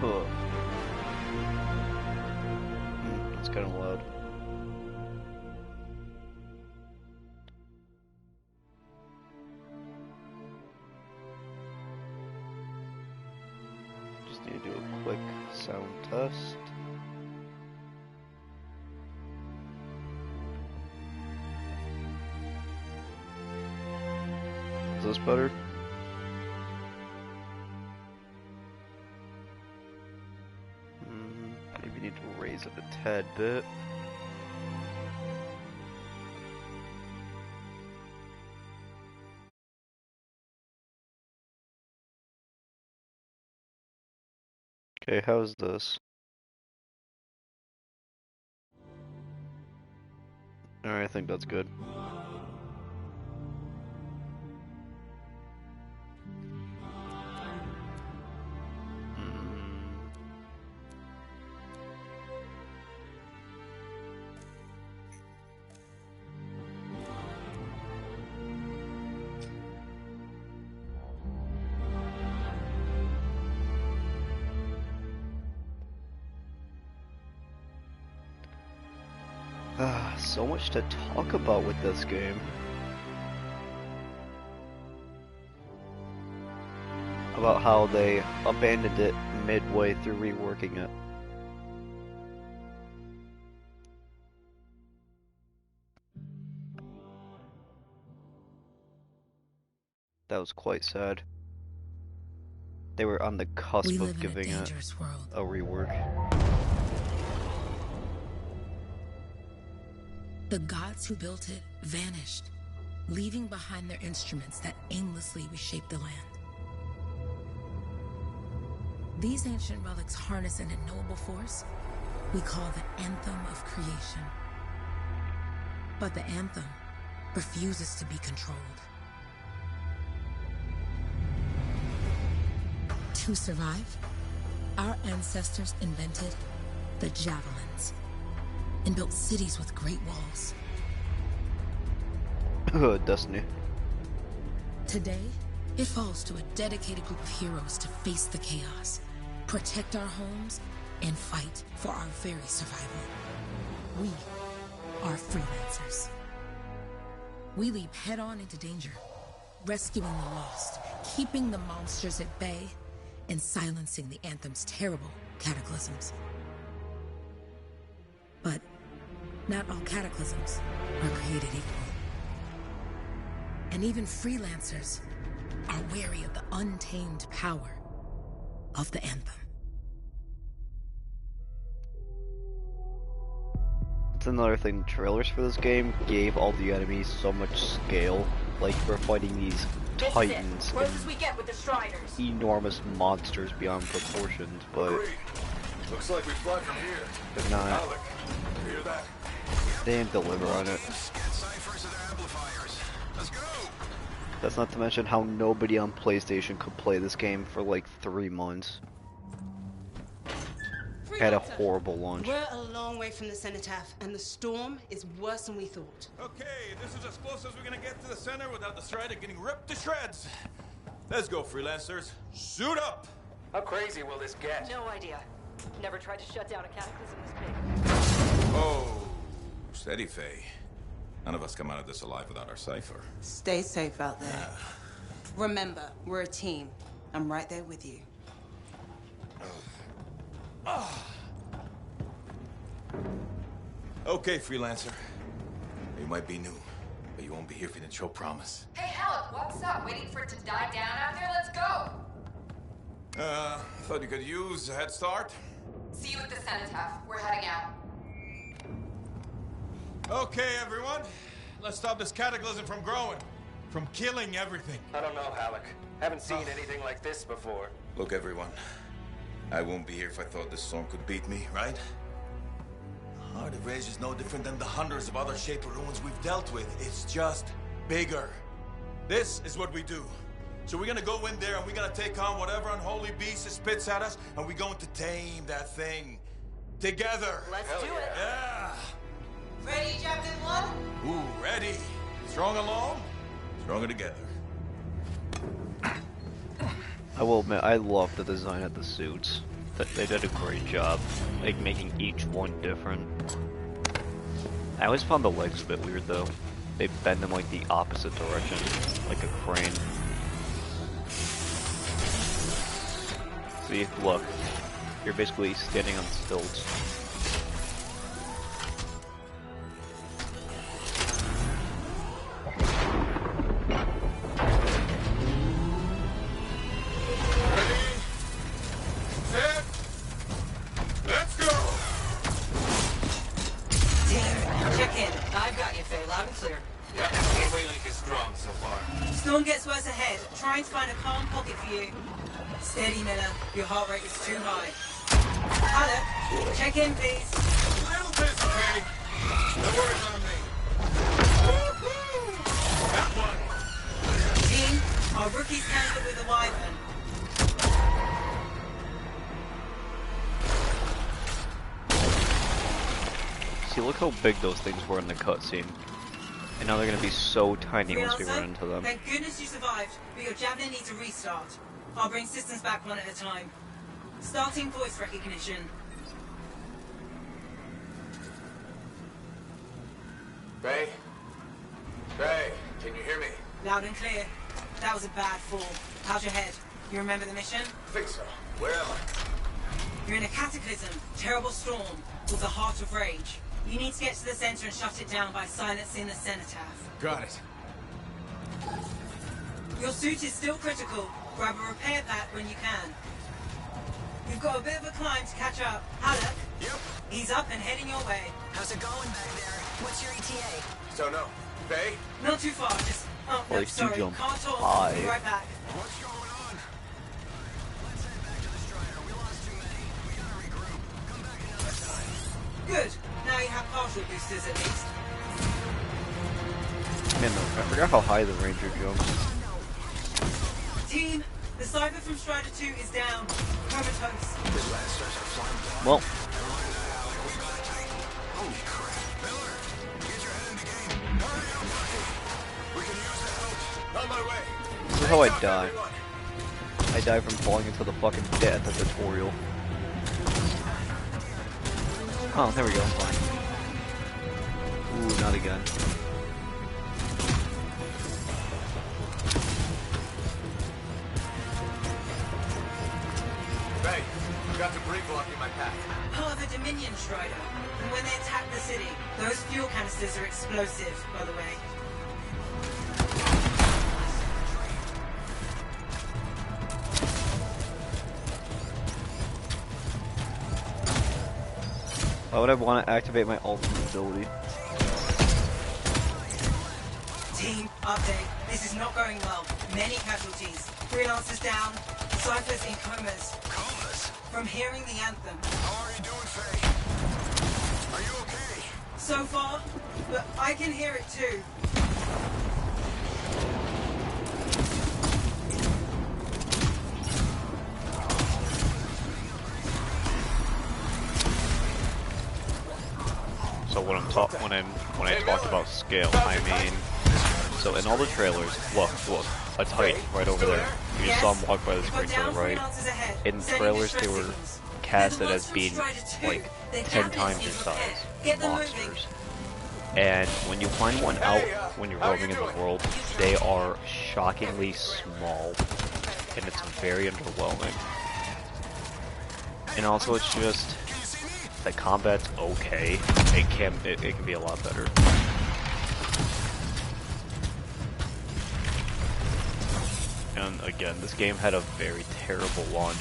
Huh. It's kind of loud. Just need to do a quick sound test. Is this better? Maybe need to raise it a tad bit. Okay, how's this? Alright, I think that's good. So much to talk about with this game. About how they abandoned it midway through reworking it. That was quite sad. They were on the cusp of giving it a rework. The gods who built it vanished, leaving behind their instruments that aimlessly reshaped the land. These ancient relics harness an unknowable force we call the Anthem of creation. But the Anthem refuses to be controlled. To survive, our ancestors invented the javelins and built cities with great walls. Destiny. Today, it falls to a dedicated group of heroes to face the chaos, protect our homes, and fight for our very survival. We are freelancers. We leap head-on into danger, rescuing the lost, keeping the monsters at bay, and silencing the Anthem's terrible cataclysms. But not all cataclysms are created equal. And even freelancers are wary of the untamed power of the Anthem. That's another thing, trailers for this game gave all the enemies so much scale. Like, we're fighting these titans Closest we get with the Striders. enormous monsters beyond proportions, but looks like we fly from here. they're not. Alec, hear that? They didn't deliver on it. Let's go. That's not to mention how nobody on PlayStation could play this game for like 3 months. Had a horrible launch. We're a long way from the cenotaph, and the storm is worse than we thought. Okay, this is as close as we're gonna get to the center without the Strider getting ripped to shreds. Let's go, freelancers. Suit up! How crazy will this get? No idea. Never tried to shut down a cataclysm this big. Oh, steady, Faye. None of us come out of this alive without our cipher. Stay safe out there. Remember, we're a team. I'm right there with you. Okay, freelancer. You might be new, but you won't be here if you didn't show promise. Hey, Alec, what's up? Waiting for it to die down out there? Let's go! Thought you could use a head start. See you at the cenotaph. We're heading out. Okay, everyone. Let's stop this cataclysm from growing. From killing everything. I don't know, Alec. Haven't seen anything like this before. Look, everyone. I won't be here if I thought this storm could beat me, right? Heart of Rage is no different than the hundreds of other Shaper ruins we've dealt with. It's just bigger. This is what we do. So we're gonna go in there and we're gonna take on whatever unholy beast it spits at us, and we're going to tame that thing. Together. Let's do it. Yeah. Ready, Captain One? Ooh, ready. Strong alone, stronger together. I will admit, I love the design of the suits. they did a great job, like making each one different. I always found the legs a bit weird though. They bend them like the opposite direction, like a crane. See, look, you're basically standing on stilts. Steady, Miller. Your heart rate is too high. Hello. Check in, please. Little bit, okay? No worries on me. That one. Team, our rookie's handled with a wyvern. See, look how big those things were in the cutscene. And now they're gonna be so tiny once we run into them. Thank goodness you survived, but your javelin needs a restart. I'll bring systems back one at a time. Starting voice recognition. Bay? Bay, can you hear me? Loud and clear. That was a bad fall. How's your head? You remember the mission? I think so. Where am I? You're in a cataclysm, terrible storm, with the heart of rage. You need to get to the center and shut it down by silencing the cenotaph. Got it. Your suit is still critical. Grab a repair pack when you can. You've got a bit of a climb to catch up. Halleck? Yep. He's up and heading your way. How's it going back there? What's your ETA? So no. Bay? Not too far, just... Oh, Well, no, he's sorry. jump Can't talk. high. Be right back. What's going on? Let's head back to the Strider. We lost too many. We gotta regroup. Come back another time. Good. Now you have partial boosters at least. Man, I forgot how high the Ranger jumps. Team, the Cypher from Strider 2 is down. Comatose. Well, Holy crap. Miller, get your head in the game. Hurry up, buddy. We can use the help. On my way. this is how I die. I die from falling into the fucking pit at the tutorial. Oh, there we go, I'm fine. Ooh, not again. Bay, got debris blocking my path. Part of a Dominion Strider. And when they attack the city, those fuel canisters are explosive, by the way. Why would I want to activate my ultimate ability? Team, update. This is not going well. Many casualties. Freelancers down. Cyphers in comas. Comas? From hearing the anthem. How are you doing, Faye? Are you okay? So far, but I can hear it too. So when I talked about scale, I mean, so in all the trailers, look, a Titan right over there. You just saw him walk by the screen to the right. In trailers, they were casted as being like 10 times your size monsters. And when you find one out when you're roaming in the world, they are shockingly small, and it's very underwhelming. And also, it's just the combat's okay. It can be a lot better. And again, this game had a very terrible launch.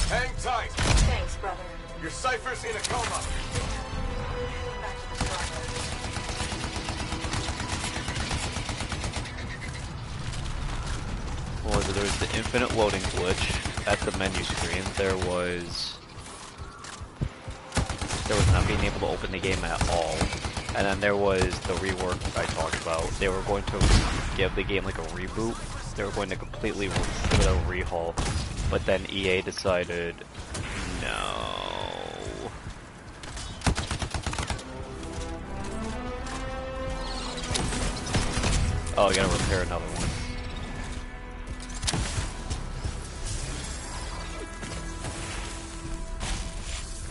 Hang tight. Thanks, brother. Your Cypher's in a coma. Back to the Strider. What was it? There was the infinite loading glitch at the menu screen. There was not being able to open the game at all. And then there was the rework I talked about. They were going to give the game like a reboot. They were going to completely give it a rehaul. But then EA decided, no. Oh, I gotta repair another one.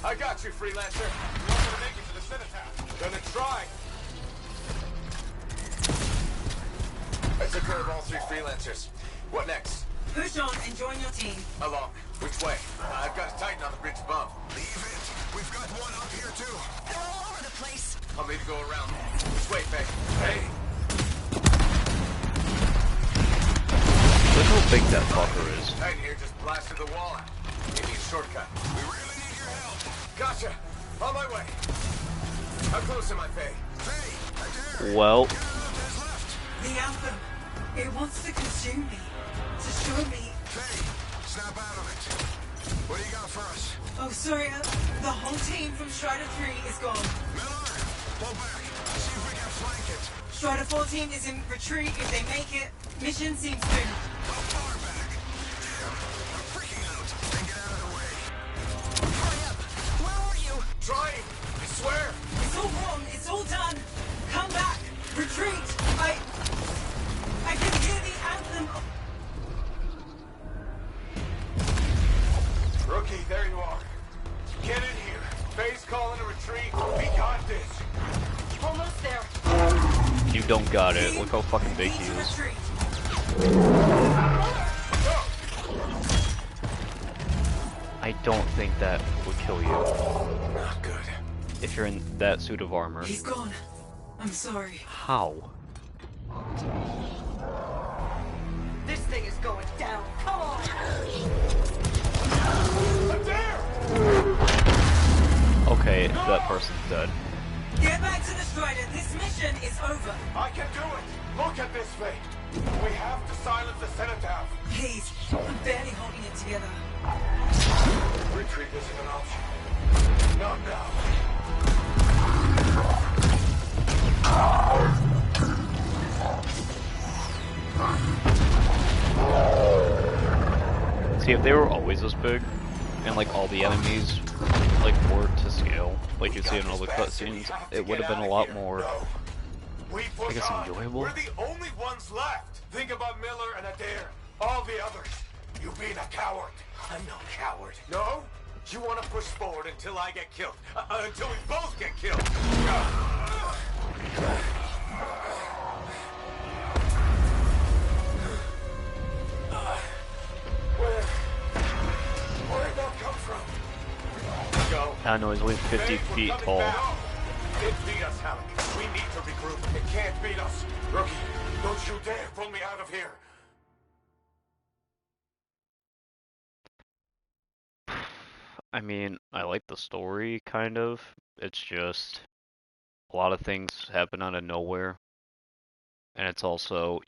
I got you, Freelancer. You want to make it to the cenotaph? Gonna try. I took care of all 3 Freelancers. What next? Push on and join your team. Along. Which way? I've got a Titan on the bridge above. Leave it. We've got one up here, too. They're all over the place. I'll need to go around. Which way, Faye? Hey! Look how big that fucker is. Titan here just blasted the wall out. Give me a shortcut. We really need your help. Gotcha. On my way. How close am I, Faye? Faye, right there. Well, The Anthem. It wants to consume me. To show me. Faye, snap out of it. What do you got for us? Oh, sorry. The whole team from Strider 3 is gone. Miller, pull back. See if we can flank it. Strider 14 is in retreat. If they make it, mission seems doomed. How far back? Damn, I'm freaking out. Then get out of the way. Hurry up. Where are you? Trying. I swear. It's all wrong. It's all done. Come back. Retreat. I can hear the Anthem. Rookie, there you are. Get in here. Faye's calling a retreat. We got this. Almost there. you don't got it. Look how fucking big he is. I don't think that would kill you. Not good. If you're in that suit of armor. He's gone. I'm sorry. How? This thing is going down. Come on. Okay, that person's dead. Get back to the Strider. This mission is over. I can do it. Look at this thing. We have to silence the cenotaph. Please. I'm barely holding it together. Retreat isn't an option. Not now. See, if they were always this big, and like all the enemies like were to scale, like you see in all the cutscenes, it would have been a lot more, I guess, enjoyable. We're the only ones left. Think about Miller and Adair. All the others. You being a coward. I'm no coward. No? You want to push forward until I get killed. Until we both get killed. Where'd that come from? Go. I know he's only 50 feet tall. It beat us, Halleck. We need to regroup. It can't beat us. Rookie, don't you dare pull me out of here. I mean, I like the story, kind of. It's just a lot of things happen out of nowhere. And it's also,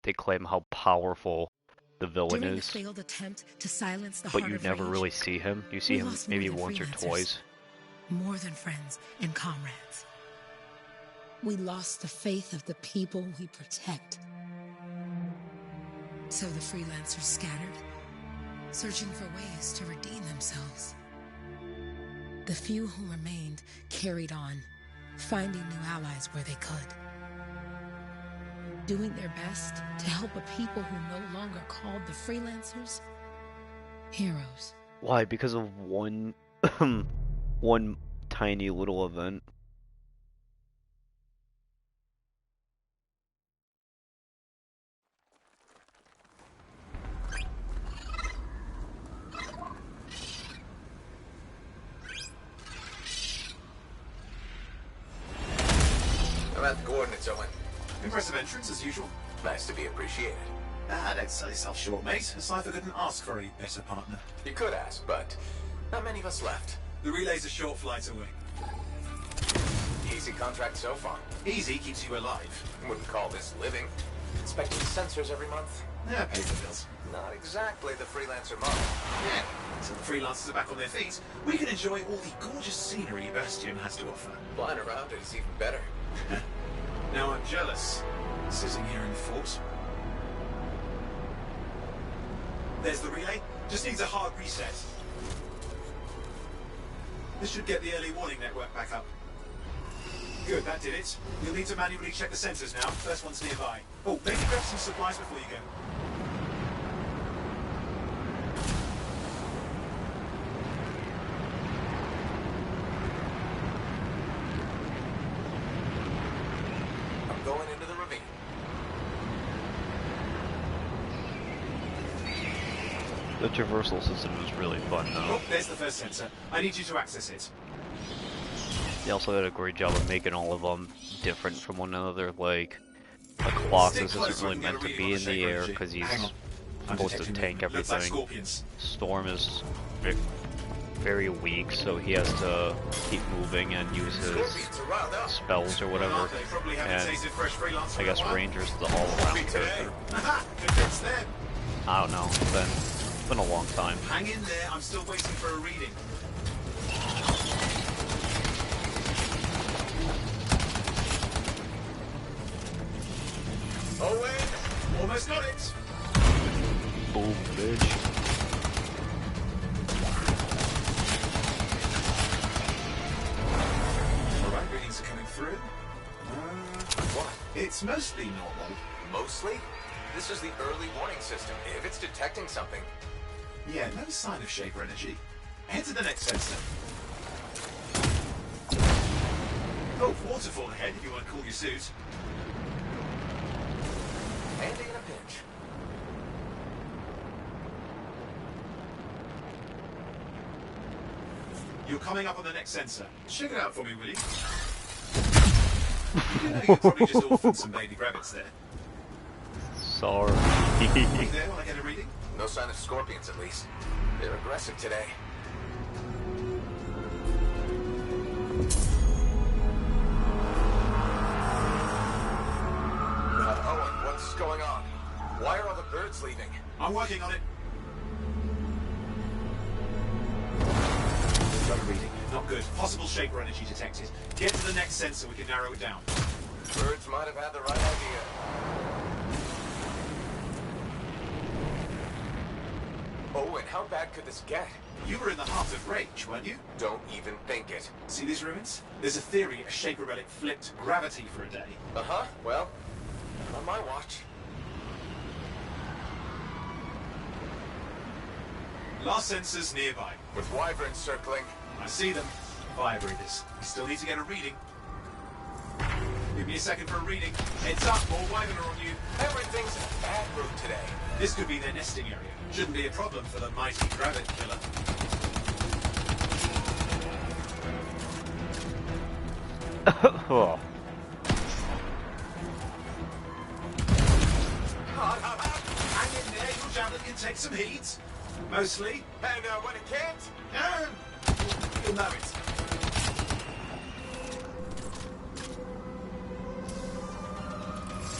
they claim how powerful the villain During is, the failed attempt to silence the but heart you of never rage, really see him. You see we him lost maybe more than once or freelancers. twice. more than friends and comrades. We lost the faith of the people we protect. So the freelancers scattered, searching for ways to redeem themselves. The few who remained carried on, finding new allies where they could. Doing their best to help a people who no longer called the freelancers heroes. Why? Because of one, one tiny little event. I'm at the coordinates, Owen. Impressive entrance, as usual. Nice to be appreciated. Don't sell yourself short, mate. A cipher couldn't ask for a better partner. You could ask, but not many of us left. The relay's a short flight away. Easy contract so far. Easy keeps you alive. Wouldn't call this living. Inspecting sensors every month? Yeah, pay the bills. Not exactly the freelancer model. Yeah. Until the freelancers are back on their feet, we can enjoy all the gorgeous scenery Bastion has to offer. Flying around it is even better. Now I'm jealous, sitting here in the fort. There's the relay. Just needs a hard reset. This should get the early warning network back up. Good, that did it. You'll need to manually check the sensors now. First one's nearby. Oh, maybe grab some supplies before you go. going into the ravine. The traversal system is really fun though. Oh, there's the first sensor. I need you to access it. They also did a great job of making all of them different from one another. Like, a Colossus isn't really meant to be in the air because he's supposed to tank everything. Storm is very weak, so he has to keep moving and use his spells or whatever. And I guess Ranger's the all-around character. I don't know. It's been a long time. Hang in there. I'm still waiting for a reading. Owen, almost got it. Boom, bitch. Alright, readings are coming through. What? It's mostly normal. Mostly? This is the early warning system. If it's detecting something... Yeah, no sign of Shaper energy. Head to the next sensor. Oh, waterfall ahead if you want to cool your suit. Handy in a pinch. You're coming up on the next sensor. Check it out for me, will you? You know, you probably just orphaned some baby rabbits there. Sorry. Are you there when I get a reading? No sign of scorpions, at least. They're aggressive today. Owen, what's going on? Why are all the birds leaving? I'm working on it. Got a reading. Not good. Possible Shaper energy detected. Get to the next sensor, we can narrow it down. Birds might have had the right idea. Owen, how bad could this get? You were in the heart of Rage, weren't you? Don't even think it. See these ruins? There's a theory a Shaper relic flipped gravity for a day. Uh-huh. Well, on my watch. Last sensors nearby. With wyverns circling. I see them. Fire breathers. We still need to get a reading. Give me a second for a reading. Heads up, more wyvern are on you. Everything's in a bad mood today. This could be their nesting area. Shouldn't be a problem for the mighty Gravit Killer. Oh. Hang in there, your javelin can take some heat. Mostly. And when it can't? You'll know it.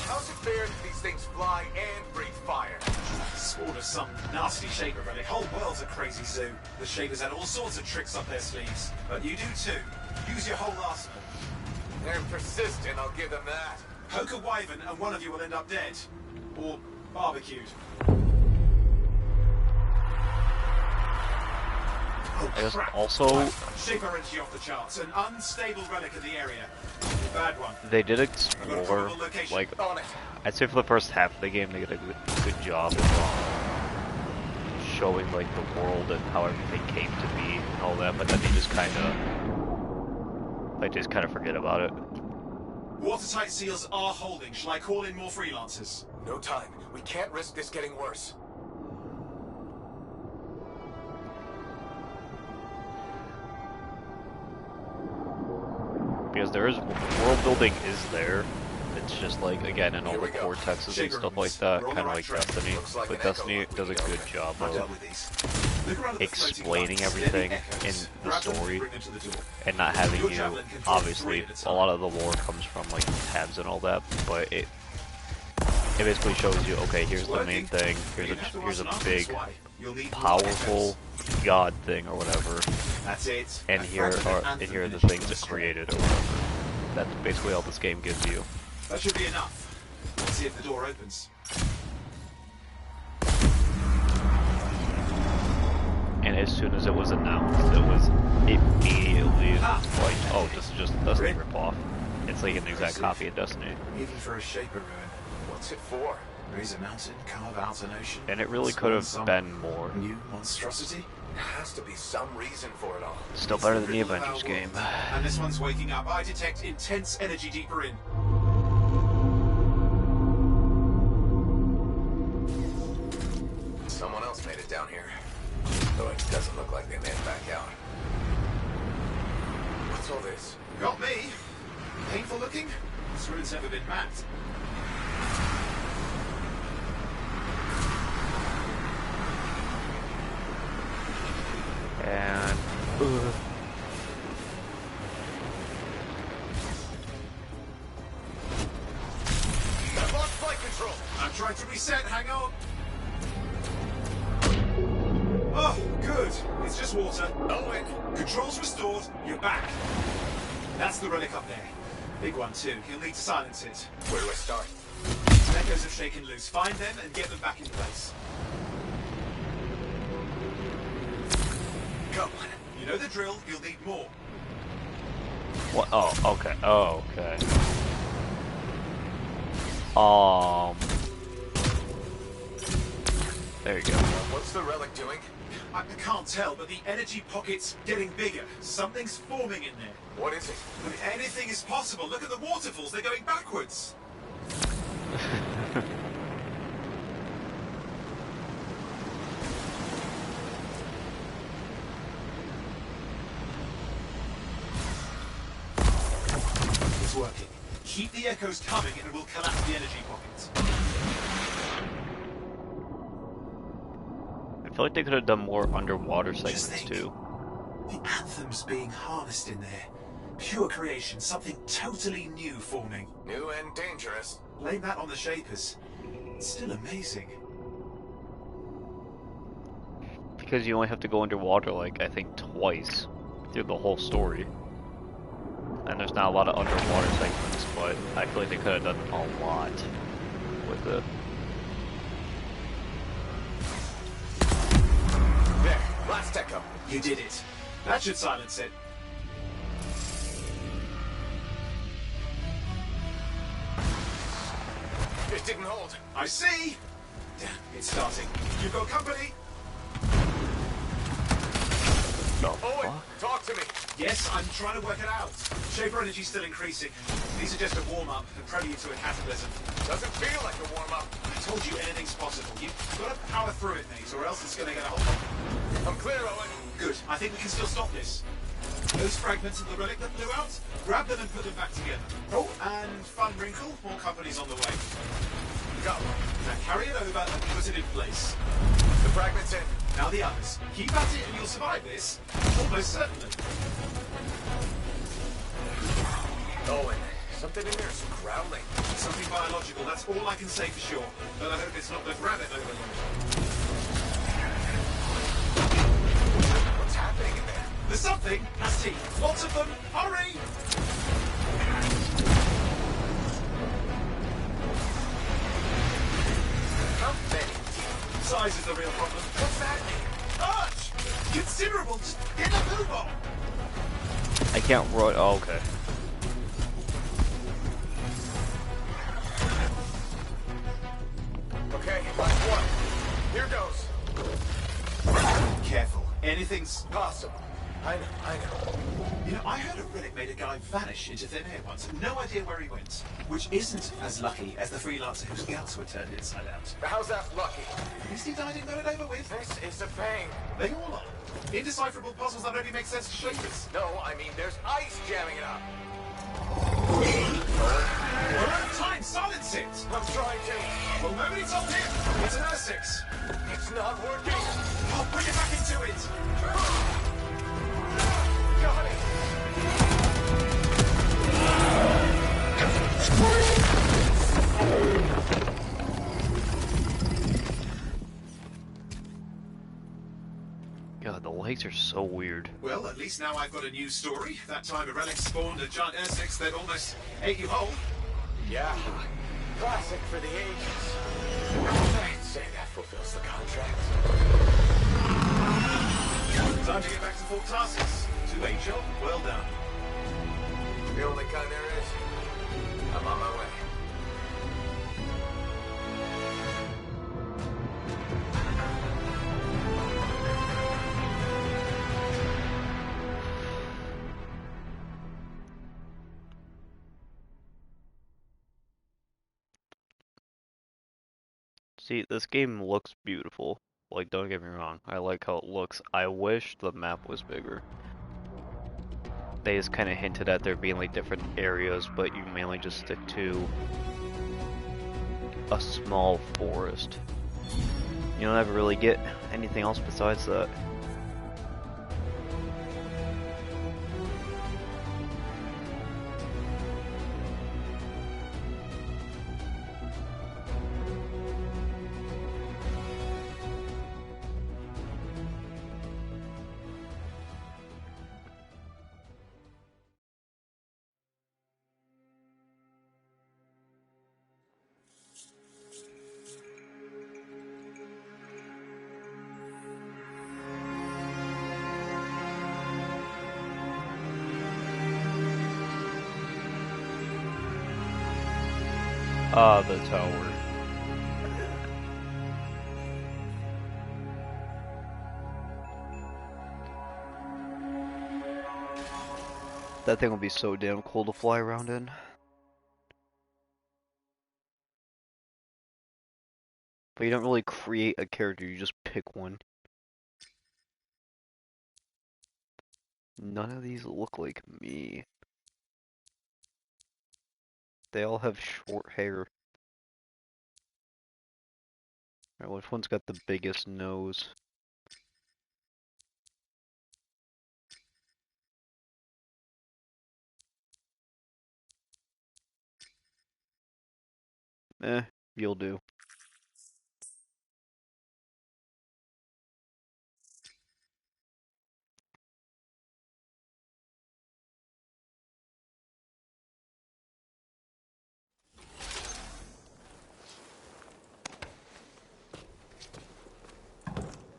How's it fair that these things fly and breathe fire? Spawn of some nasty Shaper relic. Whole world's a crazy zoo. The Shapers had all sorts of tricks up their sleeves. But you do too. Use your whole arsenal. They're persistent, I'll give them that. Poke a wyvern and one of you will end up dead. Or barbecued. Oh, I guess crap. also Shaper energy off the charts. An unstable relic in the area. Bad one. they did explore, like, On it. I'd say for the first half of the game they did a good job of showing like the world and how everything came to be and all that, but then they just kind of forget about it. Watertight seals are holding. Shall I call in more freelancers? No time. We can't risk this getting worse. Because there is world building is there. It's just like again in all Here the we go. vortexes and Shaper stuff like rooms. that, We're on kind the of right like track. Destiny. Looks like But an echo Destiny loop we does a can go good with. job I'm done of with these. Look around at the floating explaining lights. everything They're the in echoes. the Grab them, story bring them to the door. and not having Your you. javelin controls Obviously, 3 at a a time. lot of the lore comes from like tabs and all that, but it basically shows you, okay, here's the main thing. Here's a big, powerful god thing or whatever, That's it. and here are the things it created or whatever. That's basically all this game gives you. That should be enough. Let's see if the door opens. And as soon as it was announced, it was immediately like, oh, this is just a Destiny ripoff. It's like an exact copy of Destiny. Even for a Shaper ruin. What's it for? Raise a mountain, carve out an ocean. And it really could have been more. New monstrosity? There has to be some reason for it all. Still better than the Avengers game. And this one's waking up. I detect intense energy deeper in. looking? This room's never been mapped. And I've lost flight control. I'm trying to reset, hang on. Oh, good. It's just water. Owen. Controls restored, you're back. That's the relic up there. Big one too, he'll need to silence it. Where do I start? Some echoes have shaken loose. Find them and get them back in place. Come on. You know the drill, you'll need more. what? Oh, okay. Oh, okay. There you go. What's the relic doing? I can't tell, but the energy pocket's getting bigger. Something's forming in there. What is it? I mean, anything is possible. Look at the waterfalls, they're going backwards. It's working. Keep the echoes coming and it will collapse the energy pockets. I feel like they could have done more underwater segments think. too. The anthem's being harnessed in there. Pure creation, something totally new forming. New and dangerous. Blame that on the Shapers. It's still amazing. Because you only have to go underwater, like, I think twice through the whole story. And there's not a lot of underwater segments, but I feel like they could have done a lot with it. There. Last echo. You did it. That should silence it. It didn't hold. I see! Damn, it's starting. You've got company! No. Owen, talk to me. Yes, I'm trying to work it out. Shaper energy's still increasing. These are just a warm-up, a prelude to a cataclysm. Doesn't feel like a warm-up. I told you anything's possible. You've got to power through it, mate, or else it's going to get a hold. I'm clear, Owen. Good. I think we can still stop this. Those fragments of the relic that blew out, grab them and put them back together. Oh, and fun wrinkle, more company's on the way. Go. Now carry it over and put it in place. The fragment's in. Now the others. Keep at it and you'll survive this. Almost certainly. Owen, something in there's growling. Something biological, that's all I can say for sure. But I hope it's not the rabbit overload. What's happening in there? There's something has teeth. Lots of them. Hurry! How many? Size is the real problem. What's that? Large! Considerable! Just get a move on! I can't run. Oh, okay. Okay, last one. Here goes. Careful. Anything's... Possible. I know. You know, I heard a relic made a guy vanish into thin air once. No idea where he went. Which isn't as lucky as the freelancer whose guts were turned inside out. How's that lucky? At least he died and got it over with. This is a bang. They all are. Indecipherable puzzles that only make sense to Shapers. No, I mean there's ice jamming it up. We're out of time. Silence it. I'm trying to. Well, nobody told him. It's an R6. It's not working. I'll bring it back into it. Got it. God, the legs are so weird. Well, at least now I've got a new story. That time a relic spawned a giant R6 that almost ate you whole. Yeah. Classic for the ages. I'd say that fulfills the contract. Time to get back to Fort Tarsus. 2-8 job. Well done. The only kind there is. I'm on my way. See, this game looks beautiful. Like, don't get me wrong. I like how it looks. I wish the map was bigger. they just kind of hinted at there being like different areas, but you mainly just stick to a small forest. You don't ever really get anything else besides that. Ah, the tower. That thing will be so damn cool to fly around in. But you don't really create a character, you just pick one. None of these look like me. They all have short hair. Alright, which one's got the biggest nose? Eh, you'll do.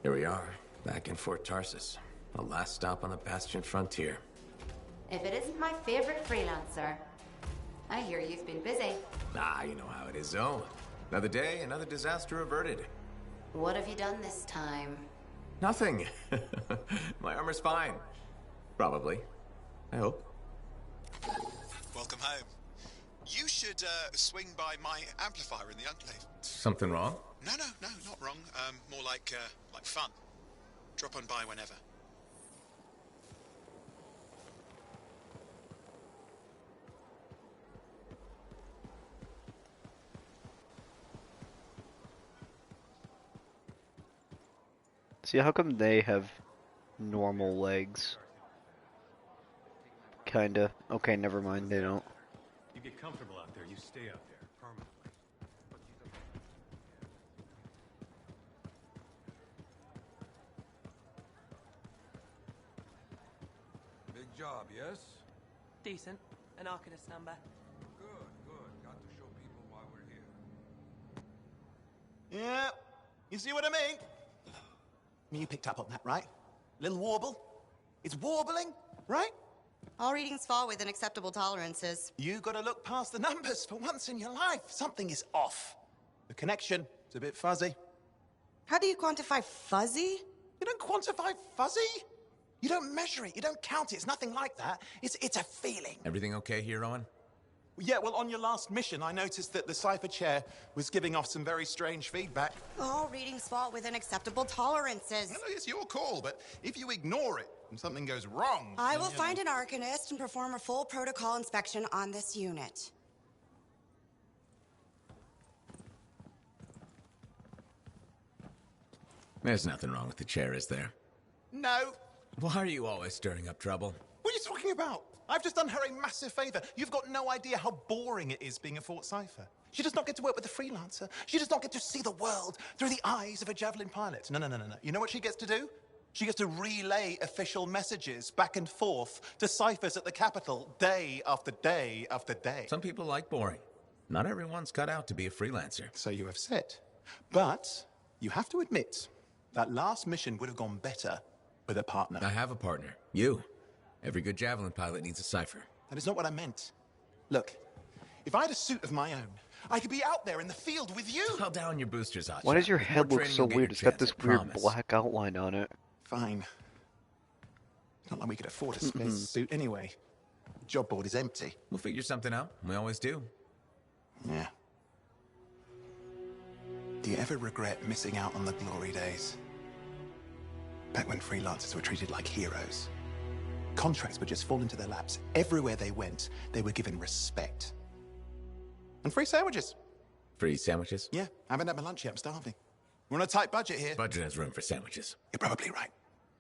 Here we are, back in Fort Tarsus. The last stop on the Bastion frontier. If it isn't my favorite freelancer. I hear you've been busy. Ah, you know how it is, Zoe. Another day, another disaster averted. What have you done this time? Nothing. My armor's fine. Probably. I hope. Welcome home. You should swing by my amplifier in the Enclave. Something wrong? No, not wrong. More like fun. Drop on by whenever. See, how come they have normal legs? Kinda. Okay, never mind, they don't. You get comfortable out there, you stay out there permanently. Big job, yes? Decent. An Arcanist number. Good. Got to show people why we're here. Yeah, you see what I mean? You picked up on that, right? Little warble? It's warbling, right? All readings fall within acceptable tolerances. You gotta look past the numbers for once in your life. Something is off. The connection is a bit fuzzy. How do you quantify fuzzy? You don't quantify fuzzy? You don't measure it, you don't count it, it's nothing like that. It's a feeling. Everything okay here, Owen? Yeah, well, on your last mission, I noticed that the Cypher Chair was giving off some very strange feedback. All readings fall within acceptable tolerances. Well, it's your call, but if you ignore it and something goes wrong... I will find an Arcanist and perform a full protocol inspection on this unit. There's nothing wrong with the chair, is there? No. Why are you always stirring up trouble? What are you talking about? I've just done her a massive favor. You've got no idea how boring it is being a Fort Cypher. She does not get to work with a freelancer. She does not get to see the world through the eyes of a Javelin pilot. No. You know what she gets to do? She gets to relay official messages back and forth to ciphers at the Capitol day after day after day. Some people like boring. Not everyone's cut out to be a freelancer. So you have said. But you have to admit, that last mission would have gone better with a partner. I have a partner. You. Every good Javelin pilot needs a cipher. That is not what I meant. Look, if I had a suit of my own, I could be out there in the field with you. Call down your boosters, Hotshot. Why does your head look so weird? It's got this weird black outline on it. Fine. It's not like we could afford a spare suit anyway. The job board is empty. We'll figure something out. We always do. Yeah. Do you ever regret missing out on the glory days? Back when freelancers were treated like heroes. Contracts would just fall into their laps. Everywhere they went, they were given respect. And free sandwiches. Free sandwiches? Yeah, I haven't had my lunch yet. I'm starving. We're on a tight budget here. Budget has room for sandwiches. You're probably right.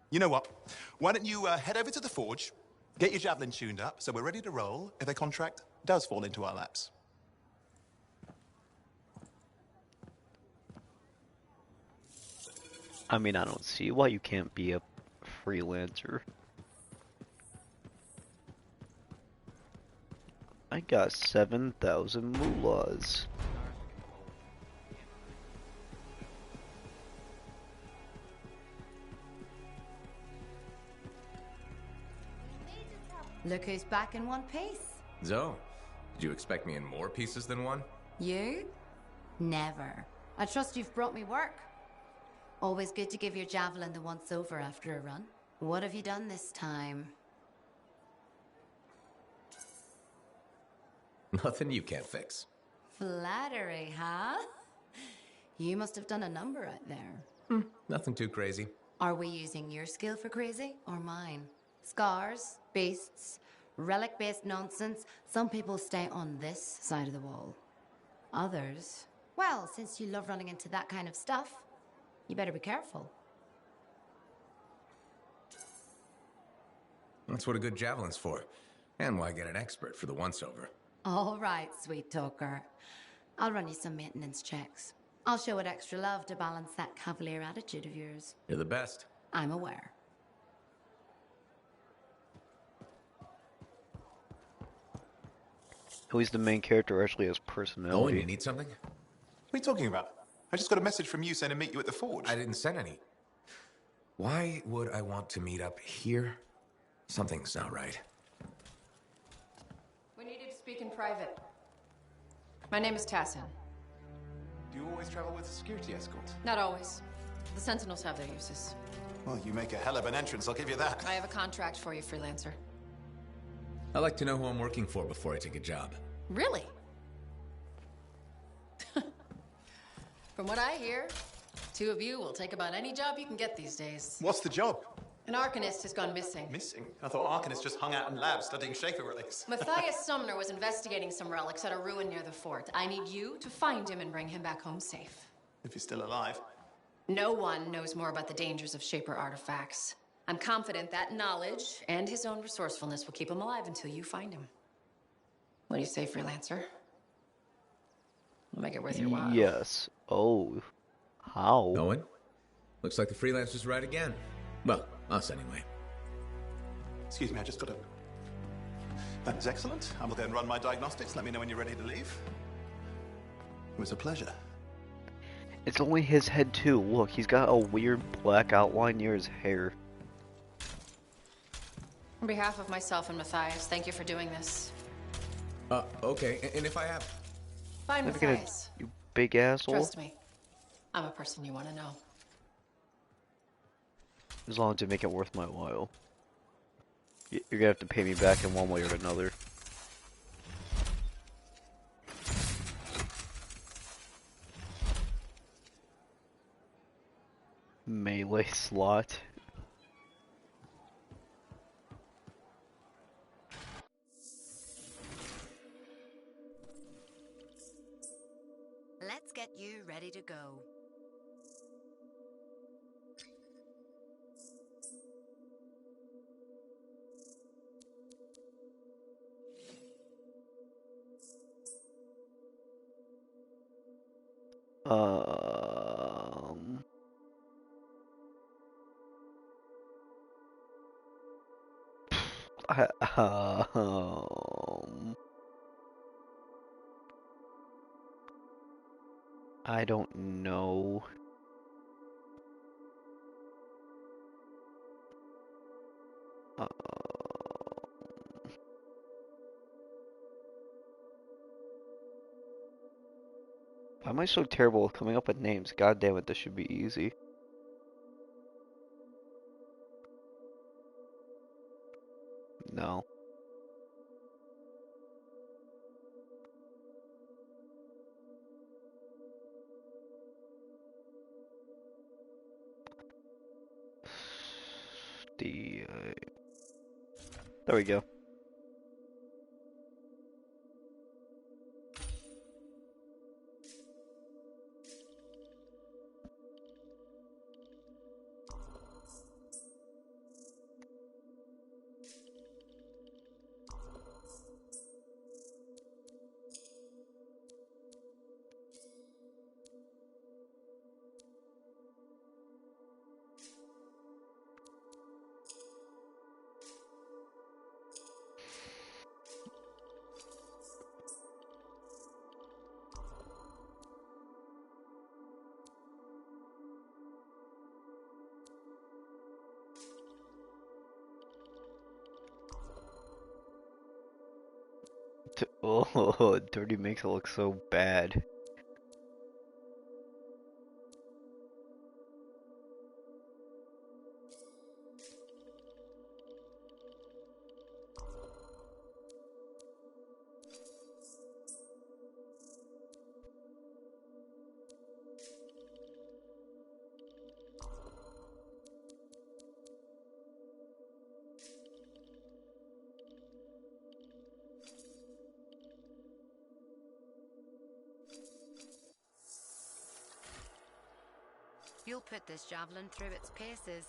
You know what? Why don't you head over to the forge, get your javelin tuned up, so we're ready to roll if a contract does fall into our laps. I mean, I don't see why you can't be a freelancer. I got 7,000 moolahs. Look who's back in one piece. Zoe, did you expect me in more pieces than one? You? Never. I trust you've brought me work. Always good to give your javelin the once-over after a run. What have you done this time? Nothing you can't fix. Flattery, huh? You must have done a number out there. Nothing too crazy. Are we using your skill for crazy or mine? Scars, beasts, relic-based nonsense. Some people stay on this side of the wall. Others, well, since you love running into that kind of stuff, you better be careful. That's what a good javelin's for. And why get an expert for the once-over. All right, sweet talker. I'll run you some maintenance checks. I'll show it extra love to balance that cavalier attitude of yours. You're the best. I'm aware. Who's the main character actually has personality? Oh, you need something? What are you talking about? I just got a message from you saying to meet you at the forge. I didn't send any. Why would I want to meet up here? Something's not right. We needed to speak in private. My name is Tassin. Do you always travel with a security escort? Not always. The Sentinels have their uses. Well, you make a hell of an entrance, I'll give you that. I have a contract for you, freelancer. I like to know who I'm working for before I take a job. Really? From what I hear, two of you will take about any job you can get these days. What's the job? An Arcanist has gone missing. Missing? I thought Arcanists just hung out in labs studying Shaper relics. Matthias Sumner was investigating some relics at a ruin near the fort. I need you to find him and bring him back home safe. If he's still alive. No one knows more about the dangers of Shaper artifacts. I'm confident that knowledge and his own resourcefulness will keep him alive until you find him. What do you say, freelancer? We'll make it worth your while. Yes. Oh. How? Owen? Looks like the freelancer's right again. Well, us anyway. Excuse me, I just got a... That is excellent. I will go and run my diagnostics. Let me know when you're ready to leave. It was a pleasure. It's only his head too. Look, he's got a weird black outline near his hair. On behalf of myself and Matthias, thank you for doing this. Okay, and if I have... Fine, Matthias. You big asshole. Trust me. I'm a person you want to know. As long as you make it worth my while. You're gonna have to pay me back in one way or another. Melee slot. Let's get you ready to go. I don't know. Why am I so terrible with coming up with names? God damn it, this should be easy. No. There we go. Oh, Dirty makes it look so bad. You'll put this javelin through its paces.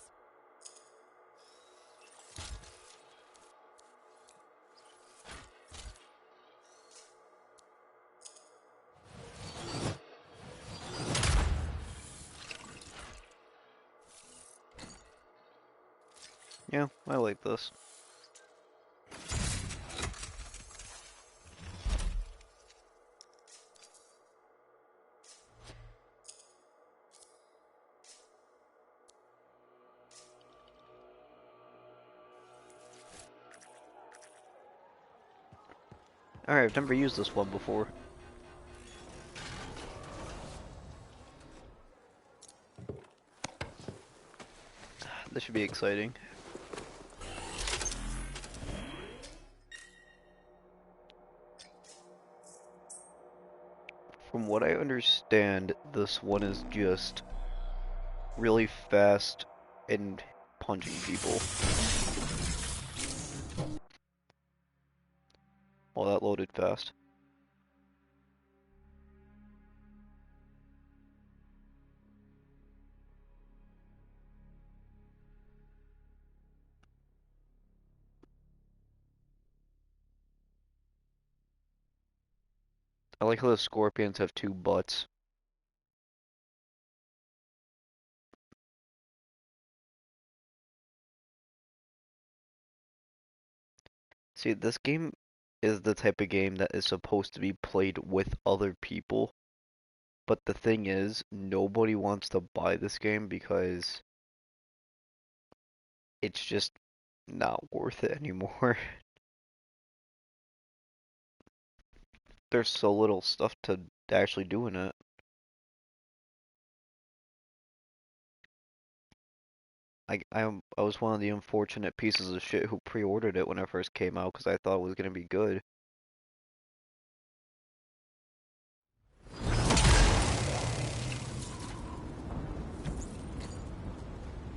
Yeah, I like this. Alright, I've never used this one before. This should be exciting. From what I understand, this one is just really fast and punching people. Well, that loaded fast. I like how the scorpions have two butts. See, this game is the type of game that is supposed to be played with other people. But the thing is, nobody wants to buy this game because it's just not worth it anymore. There's so little stuff to actually do in it. I was one of the unfortunate pieces of shit who pre-ordered it when it first came out because I thought it was gonna be good.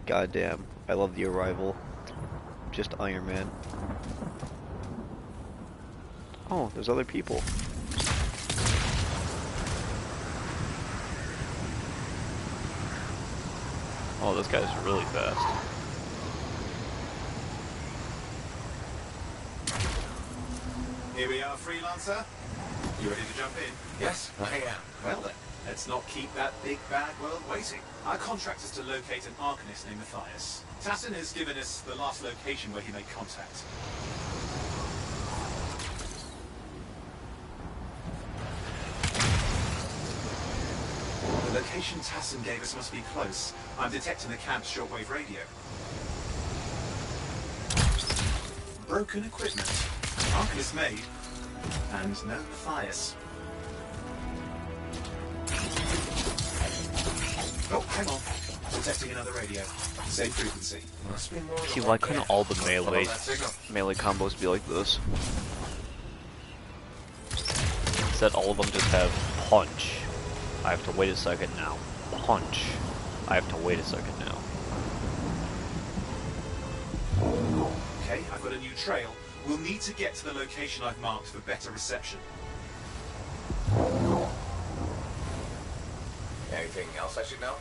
Goddamn, I love the Arrival. Just Iron Man. Oh, there's other people. Oh, this guy's really fast. Here we are, Freelancer. You ready to jump in? Yes, I am. Well then, let's not keep that big bad world waiting. Our contract is to locate an Arcanist named Matthias. Tassin has given us the last location where he made contact. The location Tassin gave us must be close. I'm detecting the camp's shortwave radio. Broken equipment. Arcanist made. And no Matthias. Oh, hang on. Detecting another radio. Same frequency. Must be more. See, why couldn't all the melee combos be like this? Instead, all of them just have punch. I have to wait a second now. Punch. I have to wait a second now. Okay, I've got a new trail. We'll need to get to the location I've marked for better reception. Anything else I should know?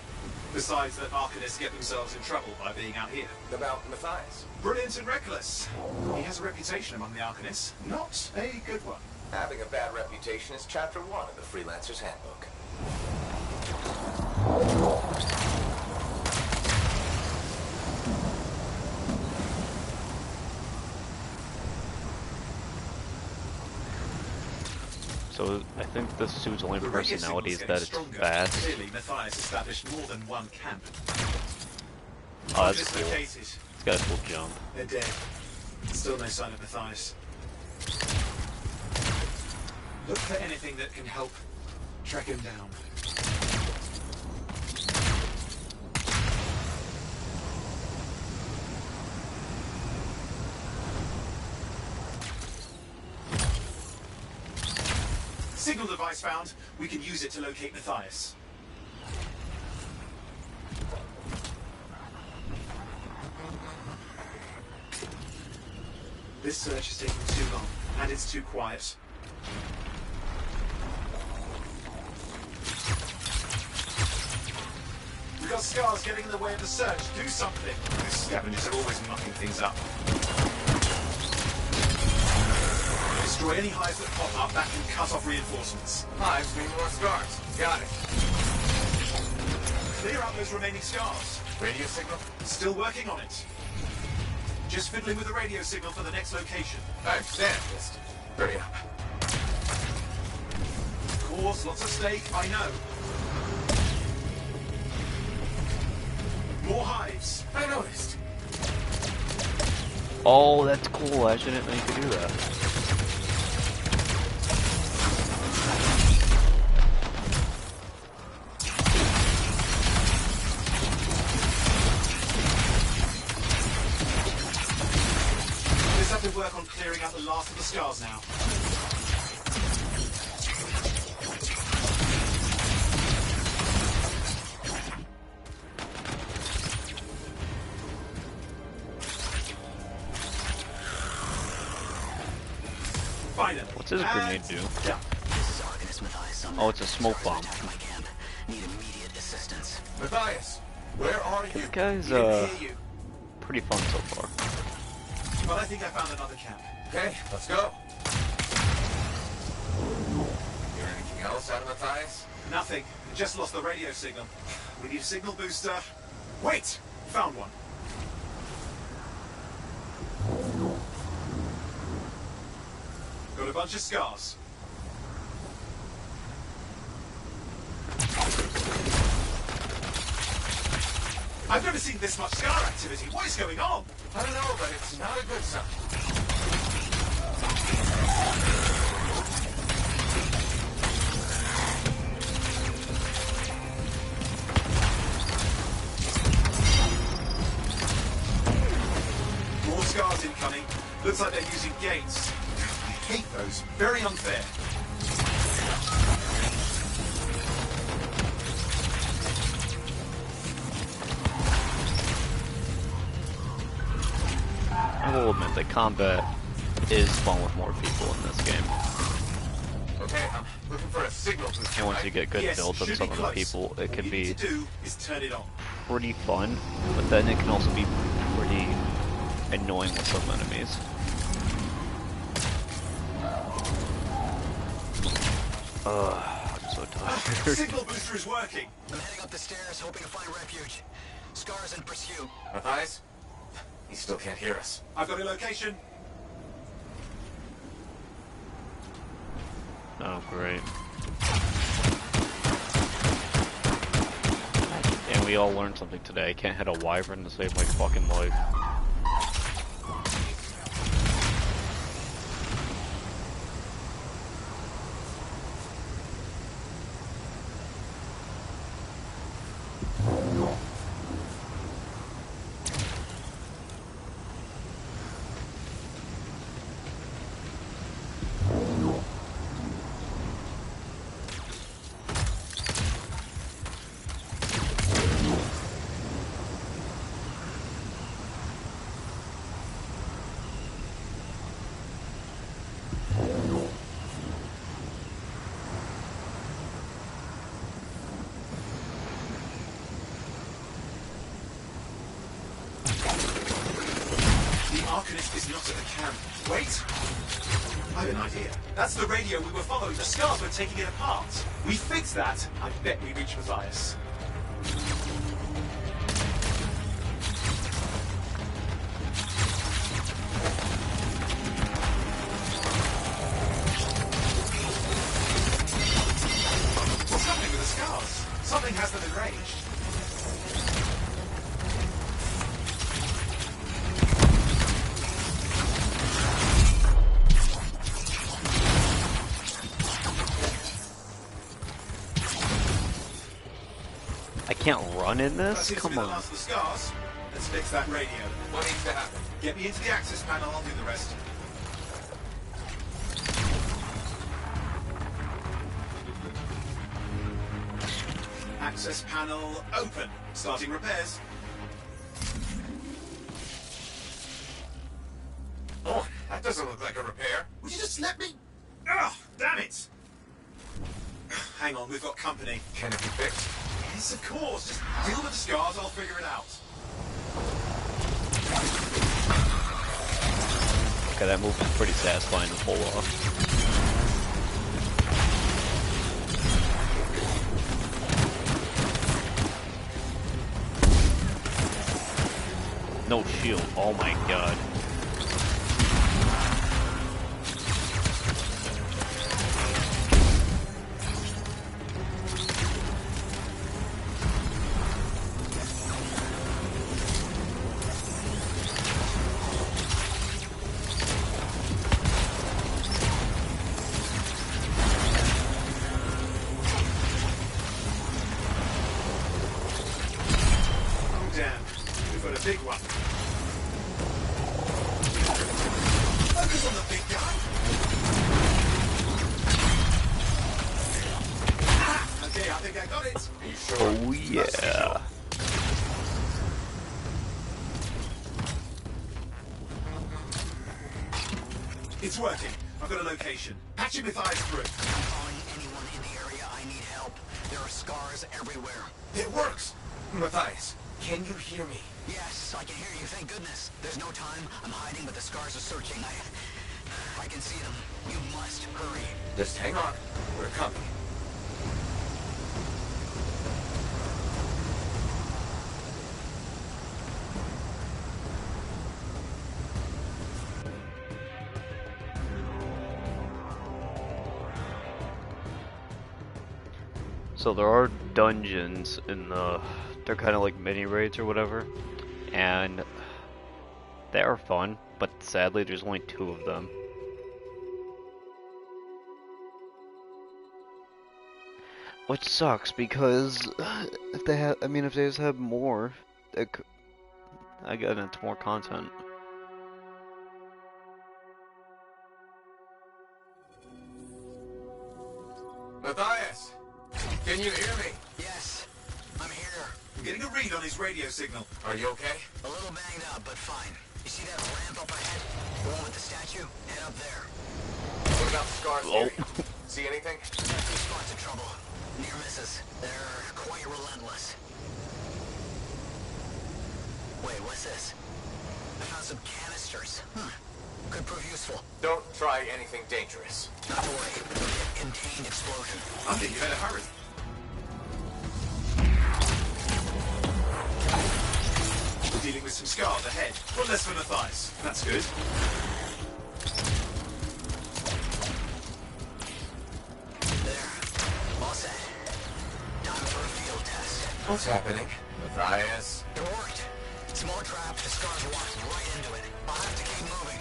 Besides that Arcanists get themselves in trouble by being out here. About Matthias? Brilliant and reckless. He has a reputation among the Arcanists. Not a good one. Having a bad reputation is chapter 1 of the Freelancer's Handbook. So I think the suit's only personality is that it's fast. Clearly, Matthias established more than one camp. Oh, that's cool. Dislocated. It's got a cool jump. They're dead. Still no sign of Matthias. Look for anything that can help track him down. Signal device found. We can use it to locate Matthias. This search is taking too long, and it's too quiet. We've got scars getting in the way of the search. Do something. These scavengers are always mucking things up. Destroy any hives that pop up. That can cut off reinforcements. Hives mean more scars. Got it. Clear out those remaining scars. Radio signal? Still working on it. Just fiddling with the radio signal for the next location. I understand. Just hurry up. Of course, lots of steak, I know. More hives. I noticed. Oh, that's cool. I didn't know you could do that. Let's have to work on clearing out the last of the scars now. What's his grenade do? Yeah. Oh, it's a smoke bomb. Matthias, where are you? This guy's pretty fun so far. But I think I found another camp. Okay, let's go. Hear anything else out of Matthias? Nothing. We just lost the radio signal. We need a signal booster. Wait! Found one. Got a bunch of scars. I've never seen this much scar activity. What is going on? I don't know, but it's not a good sign. More scars incoming. Looks like they're using gates. I hate those. Very unfair. I will admit that combat is fun with more people in this game. Okay, I'm looking for a signal booster. And once you get good Yes, builds of should some be of the close. people, it All can you be need to do is turn it on. pretty fun, but then it can also be pretty annoying with some enemies. I'm so tired. Signal booster is working. I'm heading up the stairs, hoping to find refuge. Scars in pursuit. Matthias? He still can't hear us. I've got a location. Oh, great. And we all learned something today. I can't hit a wyvern to save my fucking life. Arcanist is not at the camp. Wait! I have an idea. That's the radio we were following. The scars were taking it apart. We fix that, I bet we reach Matthias. What's happening with the scars? Something has them enraged. I can't run in this? Come on. The scars. Let's fix that radio. What needs to happen? Get me into the access panel, I'll do the rest. Access panel open. Starting repairs. Oh, that doesn't look like a repair. Would you just let me? Ugh, damn it! Hang on, we've got company. Can it be fixed? Yes, of course. Just deal with the scars, I'll figure it out. Okay, that move was pretty satisfying to pull off. No shield. Oh my god. Oh yeah. It's working. I've got a location. Patching Matthias through. Calling anyone in the area, I need help. There are scars everywhere. It works! Matthias, can you hear me? Yes, I can hear you, thank goodness. There's no time. I'm hiding, but the scars are searching. I can see them. You must hurry. Just hang on. We're coming. So there are dungeons in the, they're kind of like mini raids or whatever, and they are fun, but sadly there's only 2 of them. Which sucks because if they had, if they just had more, I get into more content. Matthias! Can you hear me? Yes, I'm here. I'm getting a read on his radio signal. Are you okay? A little banged up, but fine. You see that ramp up ahead? The one with the statue? Head up there. What about the scars? See anything? Two spots of trouble. Near misses. They're quite relentless. Wait, what's this? I found some canisters. Could prove useful. Don't try anything dangerous. Not to worry. Contained explosion. I think you better hurry. We're dealing with some scars ahead. One less for Matthias. That's good. There. All set. Time for a field test. What's happening? Matthias? It worked. Small trap. The scars walked right into it. I'll have to keep moving.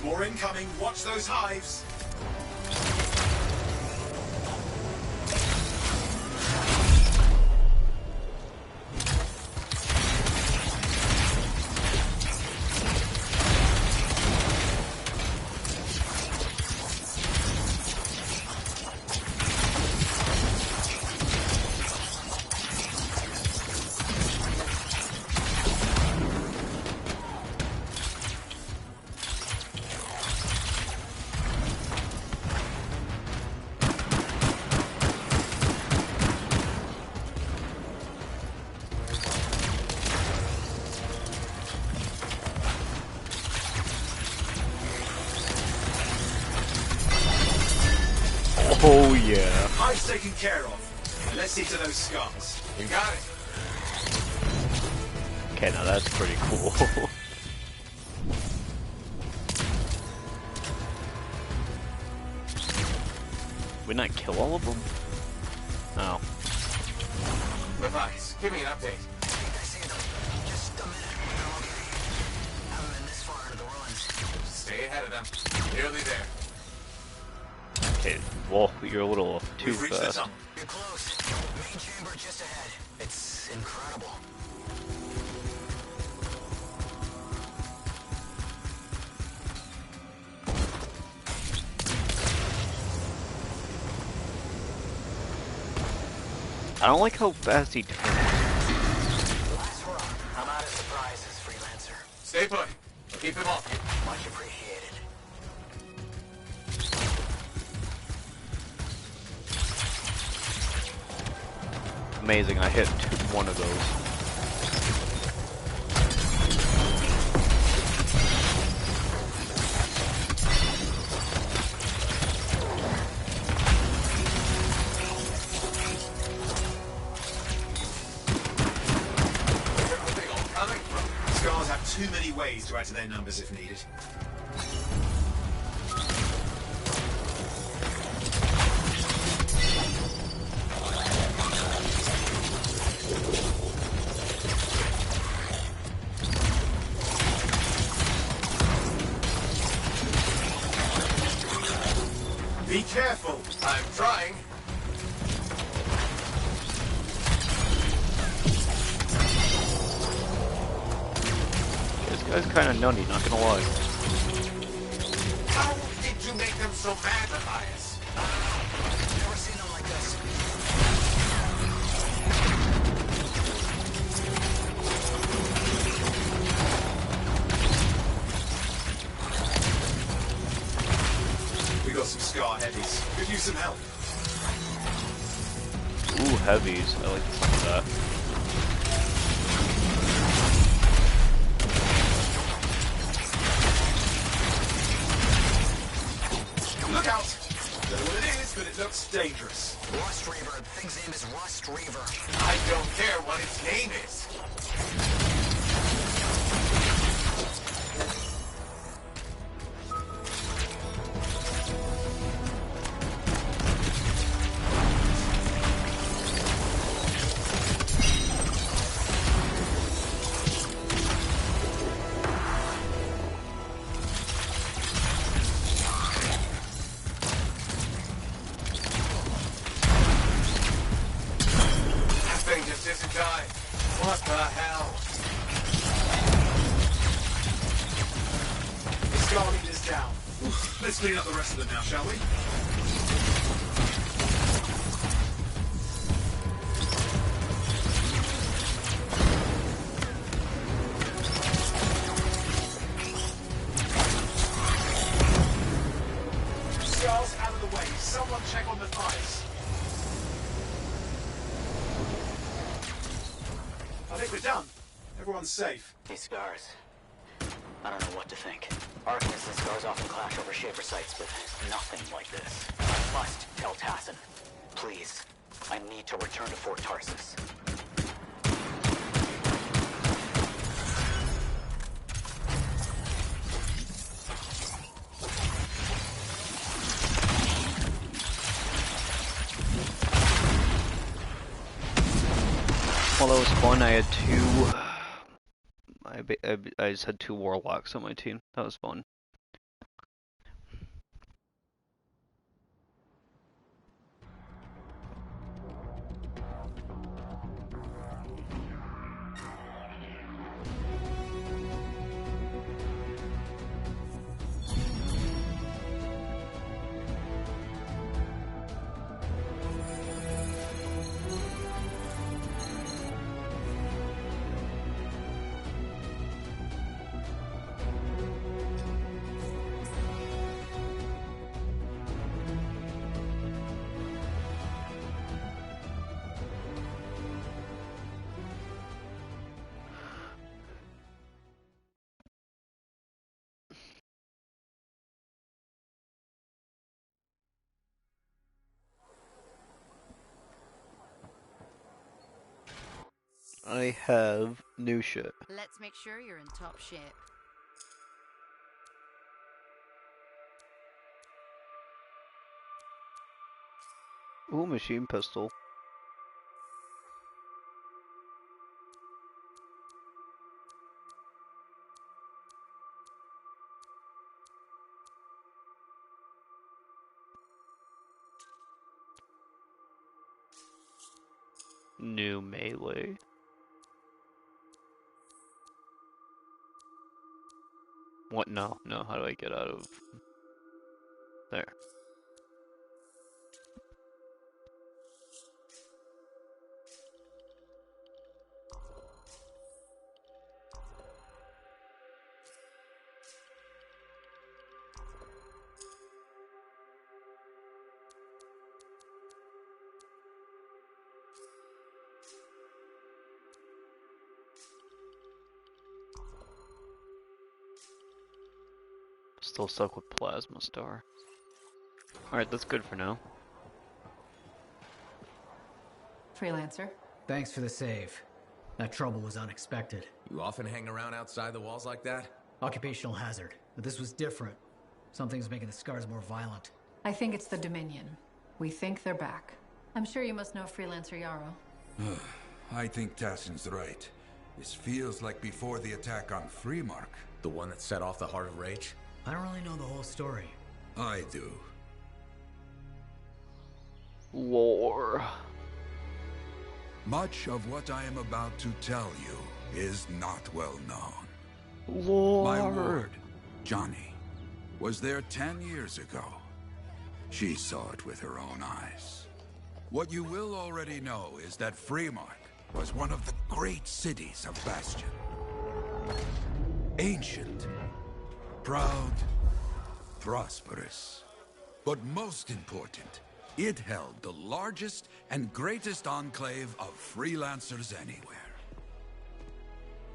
More incoming. Watch those hives. Oh yeah. I've taken care of. Let's see to those scars. You got it. Okay, now that's pretty cool. We not kill all of them? No. Matthias, give me an update. I see them. Just a minute. I'm okay. Haven't been this far into the ruins. Stay ahead of them. Nearly there. Okay, whoa, you're a little too We've reached the fast. top. You're close. Main chamber just ahead. It's incredible. I don't like how fast he turns. Last hurrah. I'm out of surprises, freelancer. Stay put. Keep him off you. Much appreciated. Amazing, I hit one of those. Where are they all coming from? Scars have too many ways to add to their numbers if needed. Be careful. I'm trying. This guy's kind of nutty, not gonna lie. How did you make them so mad, Matthias? Never seen them like this. We got some scar heavies. Could use some help. Ooh, heavies. I like the sound of that. Look out! Don't know what it is, but it looks dangerous. Rust Reaver. The thing's name is Rust Reaver. I don't care what its name is. That thing just isn't dying. What the hell? The scar leader's down. Let's clean up the rest of them now, shall we? Scars out of the way. Someone check on the fires. I think we're done. Everyone's safe. These scars. I don't know what to think. Arcanists and scars often clash over Shaper sites, but nothing like this. I must tell Tassin. Please. I need to return to Fort Tarsus. Well, that was fun. I had two. I just had 2 warlocks on my team. That was fun. I have new shit. Let's make sure you're in top shape. Ooh, machine pistol. New melee. What? No, no, how do I get out of there? Still stuck with Plasma Star. Alright, that's good for now. Freelancer. Thanks for the save. That trouble was unexpected. You often hang around outside the walls like that? Occupational hazard. But this was different. Something's making the scars more violent. I think it's the Dominion. We think they're back. I'm sure you must know Freelancer Yarrow. I think Tassin's right. This feels like before the attack on Freemark. The one that set off the Heart of Rage? I don't really know the whole story. I do. Lore. Much of what I am about to tell you is not well known. Lore. My ward, Johnny, was there 10 years ago. She saw it with her own eyes. What you will already know is that Freemark was one of the great cities of Bastion. Ancient, proud, prosperous. But most important, it held the largest and greatest enclave of freelancers anywhere.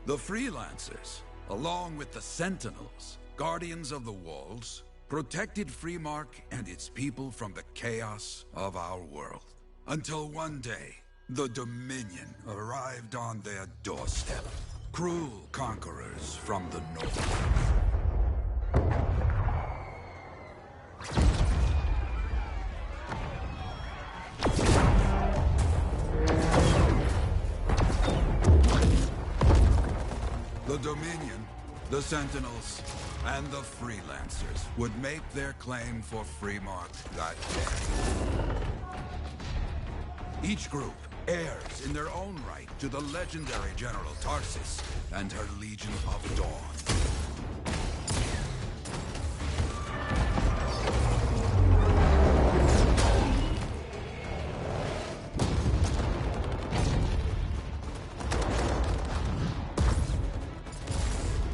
The freelancers, along with the Sentinels, guardians of the walls, protected Freemark and its people from the chaos of our world. Until one day, the Dominion arrived on their doorstep. Cruel conquerors from the north. The Dominion, the Sentinels, and the Freelancers would make their claim for Freemark that day. Each group heirs in their own right to the legendary General Tarsis and her Legion of Dawn.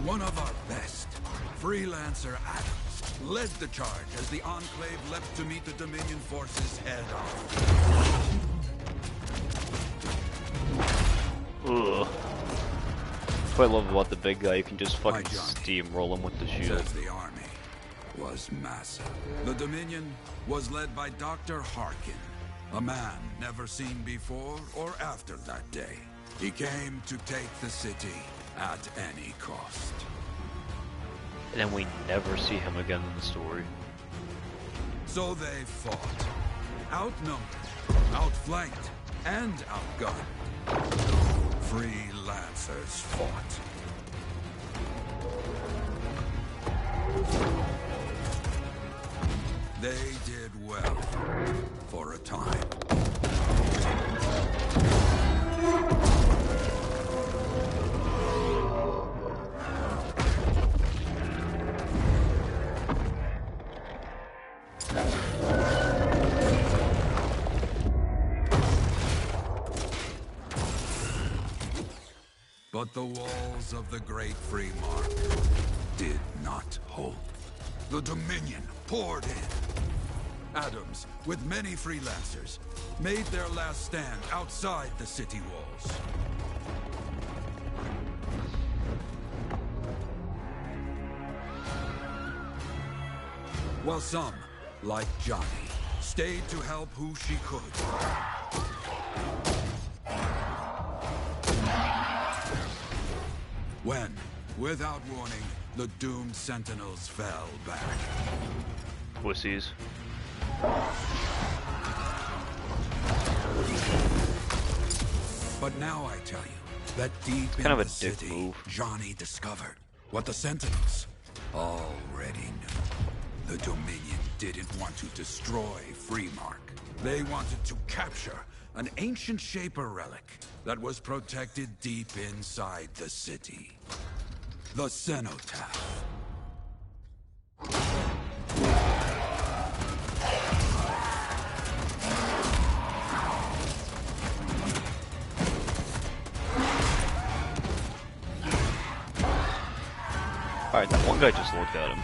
One of our best, Freelancer Adams, led the charge as the Enclave leapt to meet the Dominion forces head-on. Ugh. That's what I love about the big guy, you can just fucking steamroll him with the shield. Says the army was massive. The Dominion was led by Dr. Harkin, a man never seen before or after that day. He came to take the city at any cost. And then we never see him again in the story. So they fought. Outnumbered, outflanked, and outgunned. Freelancers fought. They did well for a time. But the walls of the Great Freemark did not hold. The Dominion poured in. Adams, with many freelancers, made their last stand outside the city walls. While some, like Johnny, stayed to help who she could. when, without warning, the doomed sentinels fell back. Pussies. But now I tell you that deep kind in of a the dick city, move. Johnny discovered what the sentinels already knew. The Dominion didn't want to destroy Freemark. They wanted to capture an ancient Shaper relic that was protected deep inside the city. The Cenotaph. Alright, that one guy just looked at him.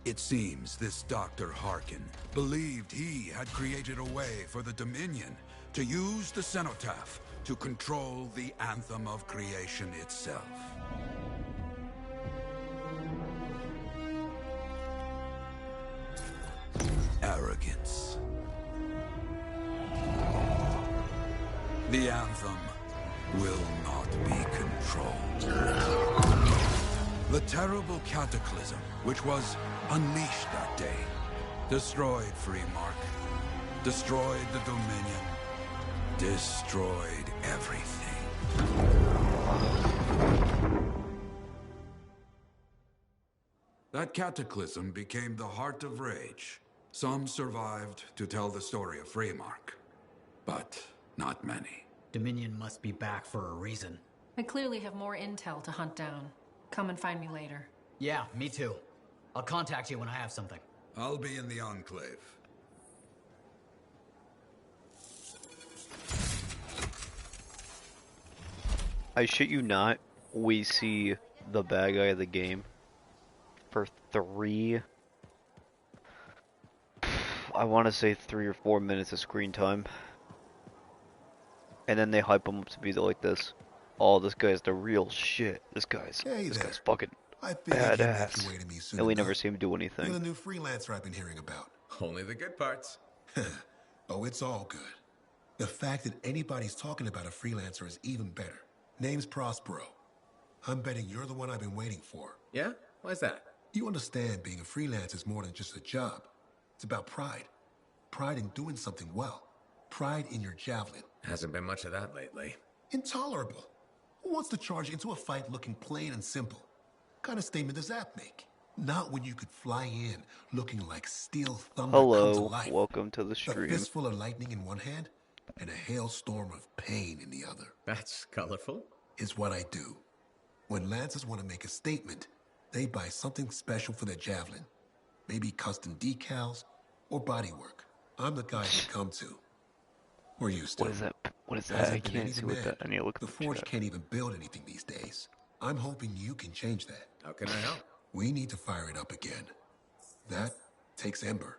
It seems this Dr. Harkin believed he had created a way for the Dominion to use the Cenotaph to control the Anthem of Creation itself. Arrogance. The Anthem will not be controlled. The terrible cataclysm, which was unleashed that day, destroyed Freemark, destroyed the Dominion, destroyed everything. That cataclysm became the heart of rage. Some survived to tell the story of Freemark, but not many. Dominion must be back for a reason. I clearly have more intel to hunt down. Come and find me later. Yeah, me too. I'll contact you when I have something. I'll be in the Enclave. I shit you not, we see the bad guy of the game for I want to say 3 or 4 minutes of screen time. And then they hype him up to be like this. Oh, this guy's the real shit. This guy's fucking badass. And we never see him do anything. You're the new freelancer I've been hearing about. Only the good parts. Oh, it's all good. The fact that anybody's talking about a freelancer is even better. Name's Prospero. I'm betting you're the one I've been waiting for. Yeah? Why's that? You understand being a freelancer is more than just a job. It's about pride. Pride in doing something well. Pride in your javelin. Hasn't been much of that lately. Intolerable. Who wants to charge into a fight looking plain and simple? What kind of statement does that make? Not when you could fly in looking like steel thunder come to life. Welcome to the stream. A fistful of lightning in one hand and a hailstorm of pain in the other. That's colorful. Is what I do. When Lancers want to make a statement, they buy something special for their javelin. Maybe custom decals or bodywork. I'm the guy they come to. Or used to. What is that? What is that? I can't see what that. I need to look. The Forge can't even build anything these days. I'm hoping you can change that. How can I help? We need to fire it up again. That takes Ember.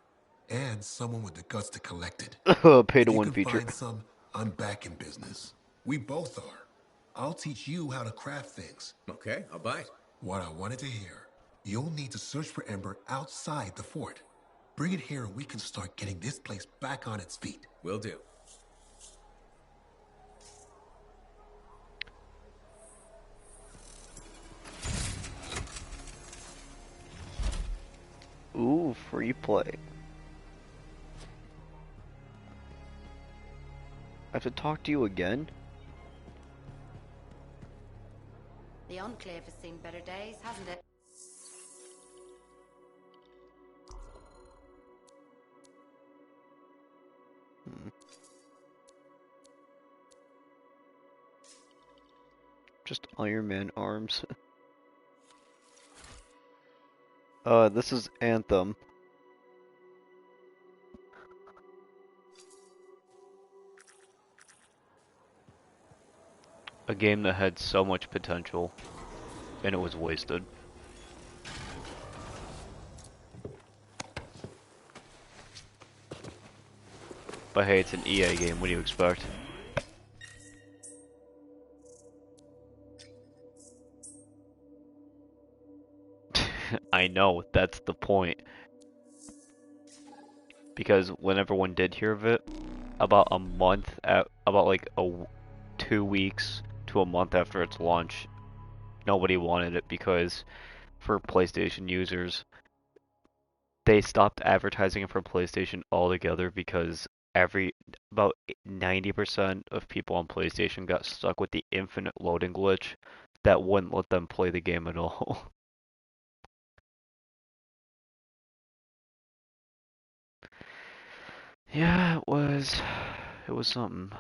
And someone with the guts to collect it. Pay to win feature. Find some, I'm back in business. We both are. I'll teach you how to craft things. Okay, I'll bite. What I wanted to hear. You'll need to search for Ember outside the fort. Bring it here and we can start getting this place back on its feet. Will do. Ooh, free play. I have to talk to you again? The Enclave has seen better days, hasn't it? Just Iron Man arms. This is Anthem. A game that had so much potential, and it was wasted. But hey, it's an EA game, what do you expect? I No, that's the point. Because when everyone did hear of it, about a month about like 2 weeks to a month after its launch, nobody wanted it because for PlayStation users, they stopped advertising it for PlayStation altogether because about 90% of people on PlayStation got stuck with the infinite loading glitch that wouldn't let them play the game at all. Yeah, it was something.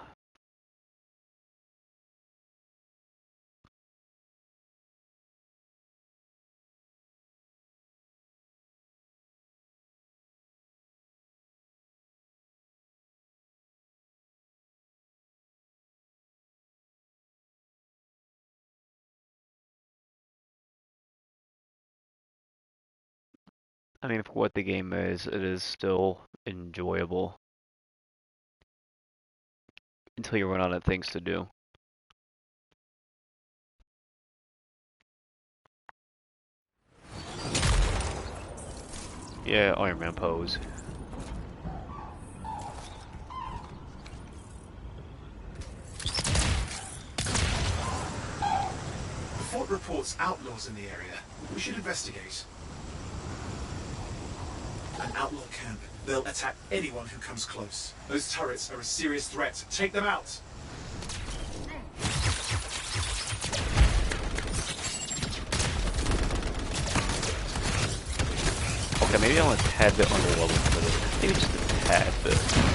I mean, for what the game is, it is still enjoyable until you run out of things to do. Yeah, Iron Man pose. The fort reports outlaws in the area. We should investigate. An outlaw camp. They'll attack anyone who comes close. Those turrets are a serious threat. Take them out! Okay, maybe I'm a tad bit underleveled for this. Maybe just a tad bit.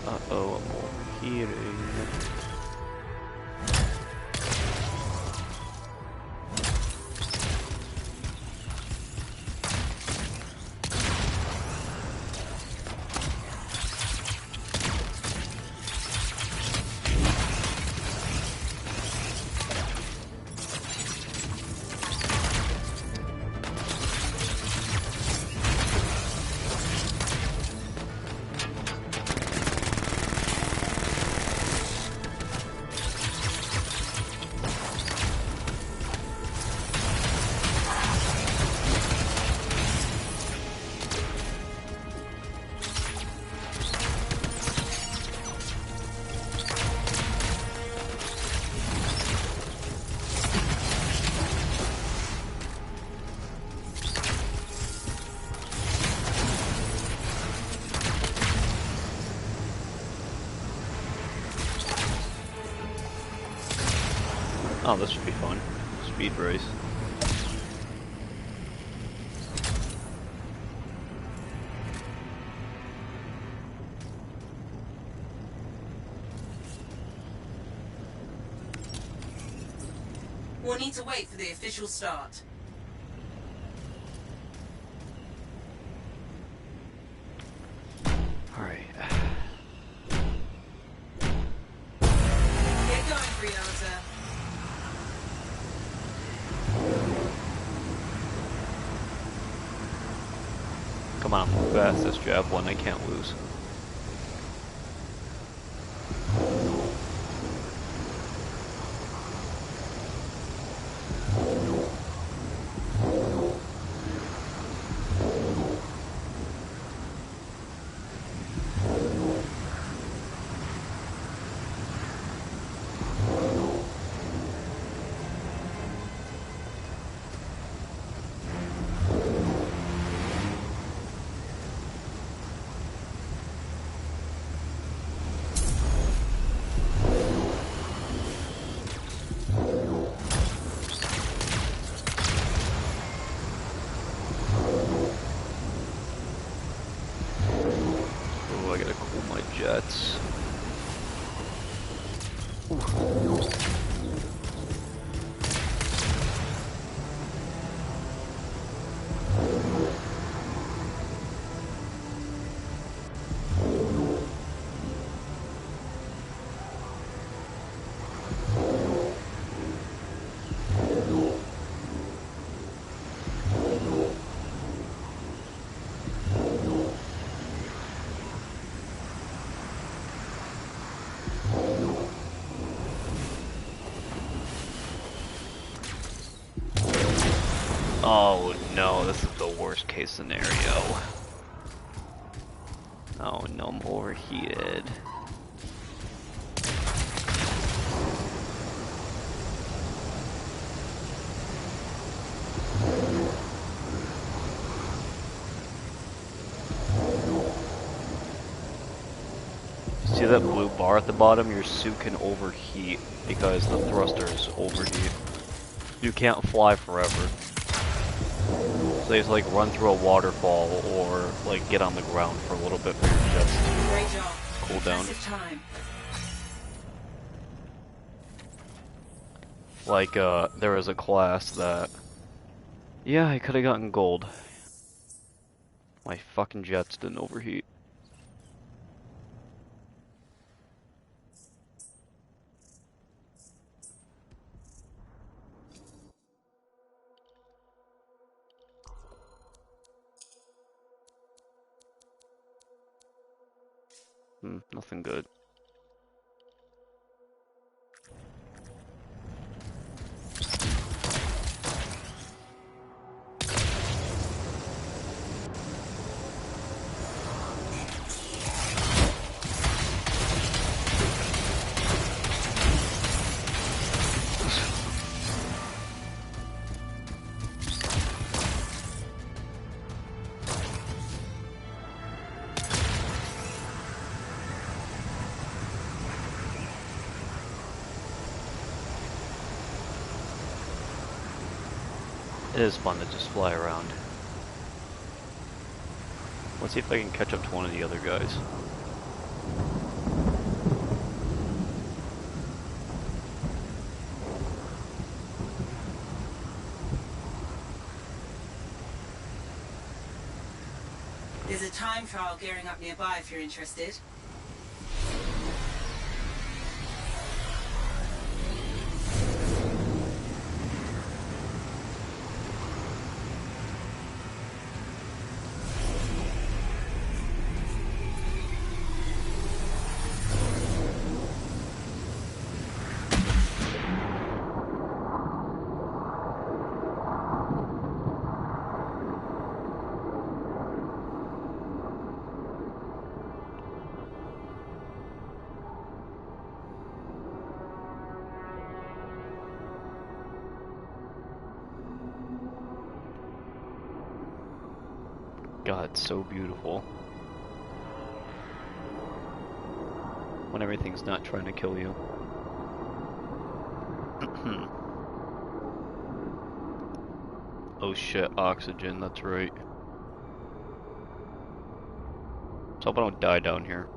Uh-oh, I'm overheating. Oh, this should be fun. Speed race. We'll need to wait for the official start. Alright. Get going, Freelancer. Come on, move fast. This javelin I can't lose. Oh, I gotta cool my jets. Ooh. Oh no, this is the worst case scenario. Oh no, I'm overheated. See that blue bar at the bottom? Your suit can overheat because the thrusters overheat. You can't fly forever. So you have to like run through a waterfall or like get on the ground for a little bit for your jets to cool down. Like there was a class that, yeah, I could have gotten gold. My fucking jets didn't overheat. Nothing good. It is fun to just fly around. Let's see if I can catch up to one of the other guys. There's a time trial gearing up nearby if you're interested. God, it's so beautiful. When everything's not trying to kill you. Oh shit, oxygen, that's right. Let's hope I don't die down here.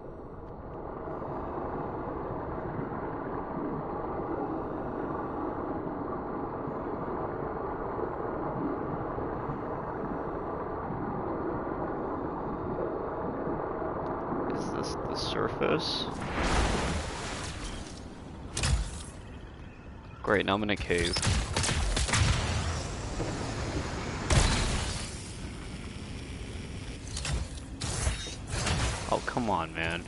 The surface. Great, now I'm in a cave. Oh, come on, man.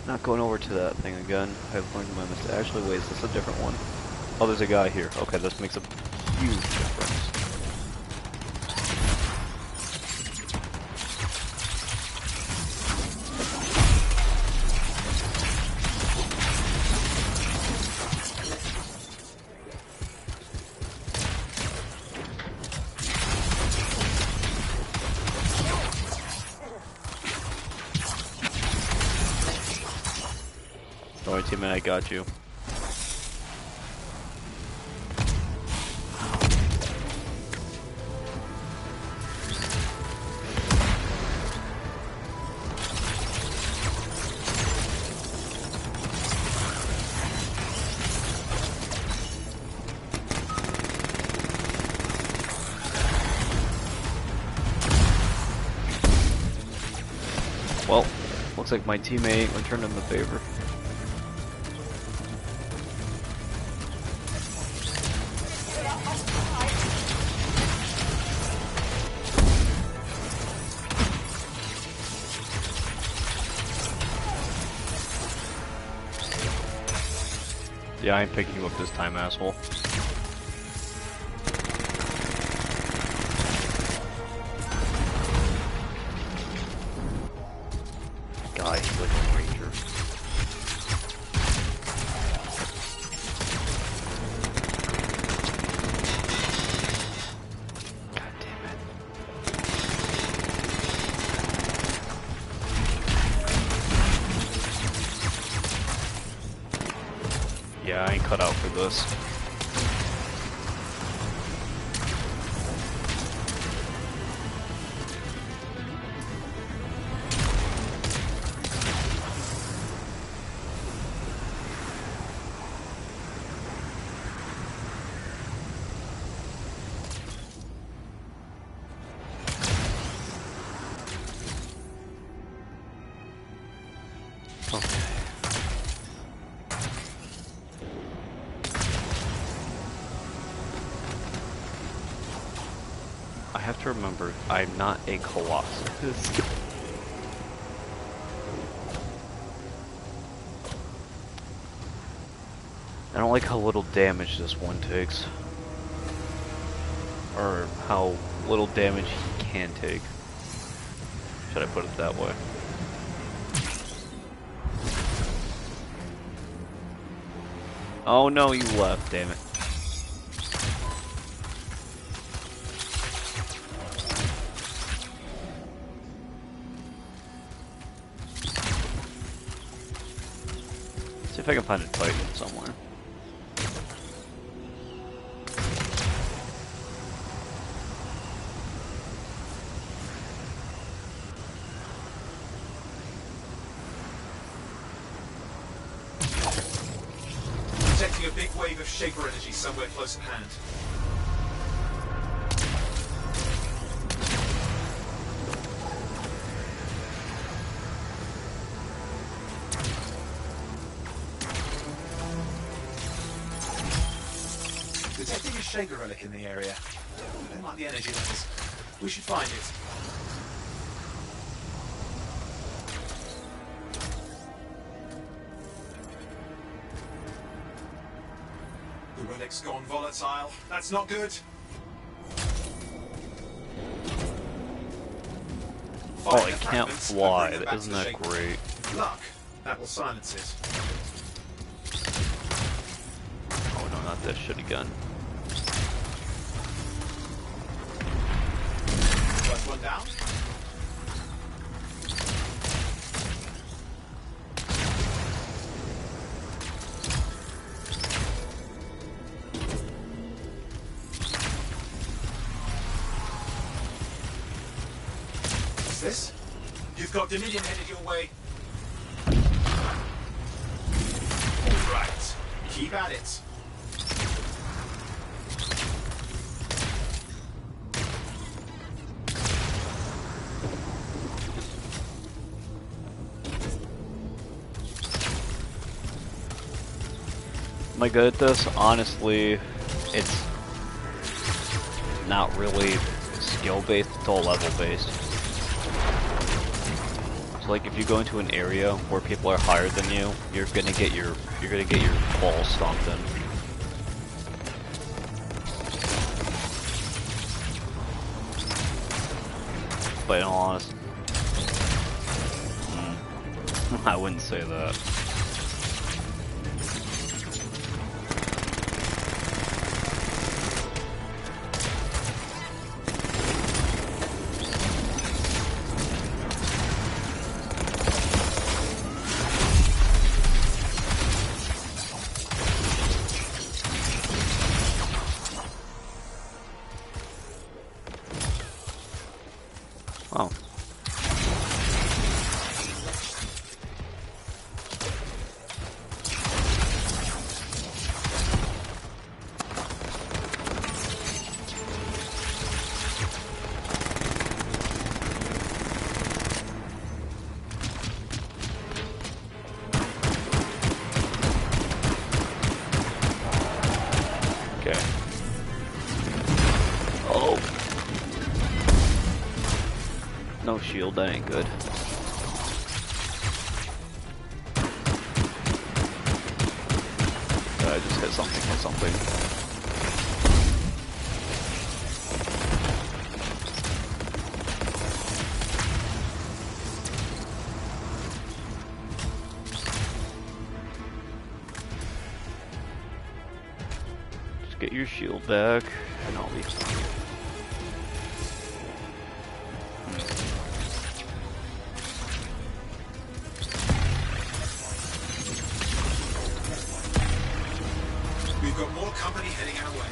Not going over to that thing again. I've learned my mistake. Actually, wait, is this a different one? Oh, there's a guy here. Okay, this makes a huge difference. Don't worry, teammate, I got you. Well, looks like my teammate returned him the favor. Yeah, I ain't picking you up this time, asshole. God, he's like a ranger. God damn it. Yeah, I ain't cut out for this. Okay. I have to remember, I'm not a Colossus. I don't like how little damage this one takes. Or how little damage he can take. Should I put it that way? Oh no, you left, damn it. See if I can find a Titan somewhere. Detecting a big wave of Shaper energy somewhere close at hand. Detecting a Shaper relic in the area. I don't like the energy levels. We should find it. The relic's gone volatile. That's not good. Oh, it can't fly. Isn't that great? Luck. That will silence it. Oh no, not that shitty gun. First one down. What's this? You've got Dominion headed your way. All right. Keep at it. Am I good at this? Honestly, it's not really skill-based, it's all level-based. So like if you go into an area where people are higher than you, you're gonna get your balls stomped in. But in all honesty, I wouldn't say that. shield, that ain't good. I just hit something. Just get your shield back, and I'll be fine. We've got more company heading our way.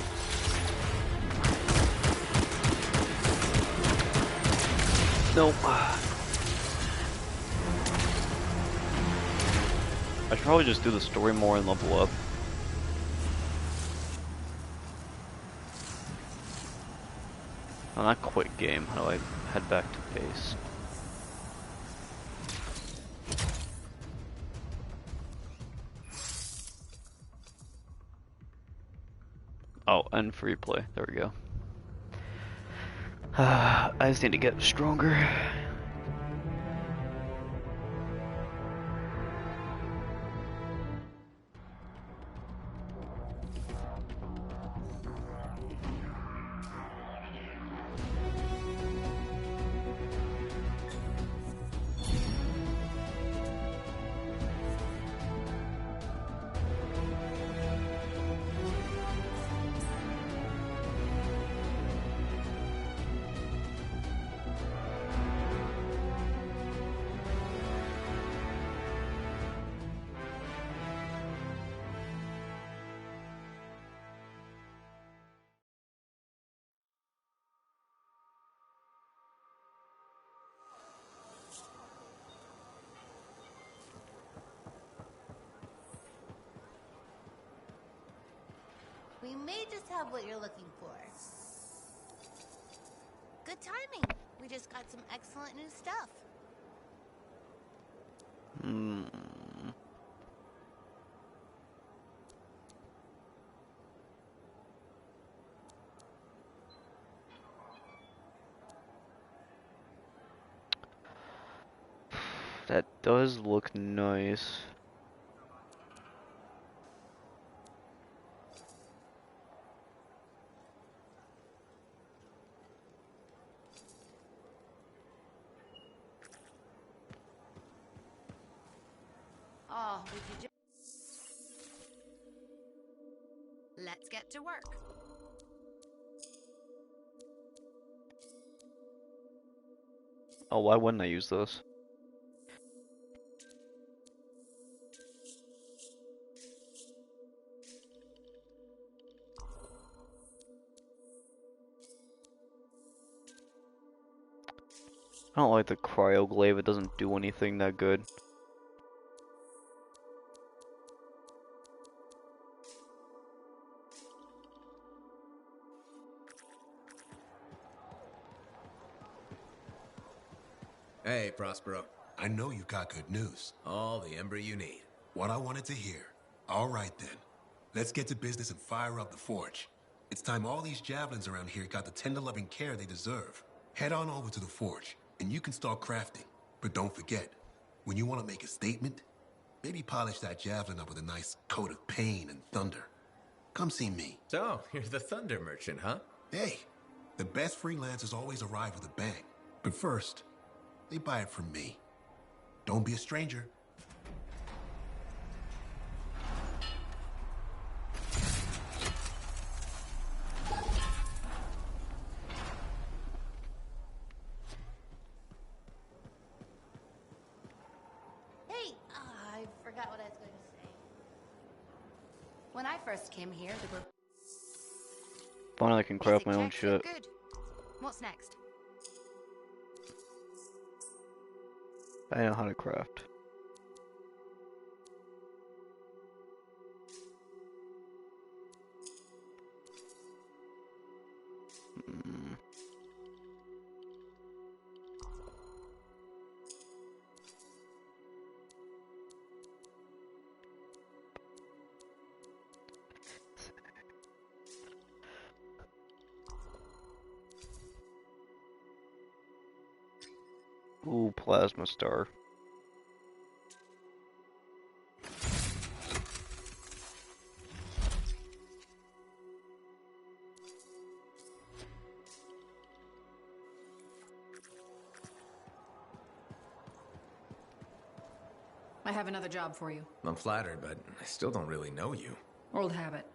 Nope. I should probably just do the story more and level up. Oh, not quit game. How do I head back to base? Oh, and free play. There we go. I just need to get stronger. We may just have what you're looking for. Good timing. We just got some excellent new stuff. That does look nice. Oh, would you just... Let's get to work. Oh, why wouldn't I use this? I don't like the cryoglaive, it doesn't do anything that good. Hey, Prospero. I know you got good news. All the ember you need. What I wanted to hear. All right then. Let's get to business and fire up the forge. It's time all these javelins around here got the tender loving care they deserve. Head on over to the forge, and you can start crafting. But don't forget, when you want to make a statement, maybe polish that javelin up with a nice coat of pain and thunder. Come see me. So, you're the thunder merchant, huh? Hey, the best freelancers always arrive with a bang. But first, they buy it from me. Don't be a stranger. Hey, I forgot what I was going to say. When I first came here, there were... Finally, I can craft my own Basic checks are shit. good. What's next? I know how to craft. Ooh, plasma star. I have another job for you. I'm flattered, but I still don't really know you. Old habit.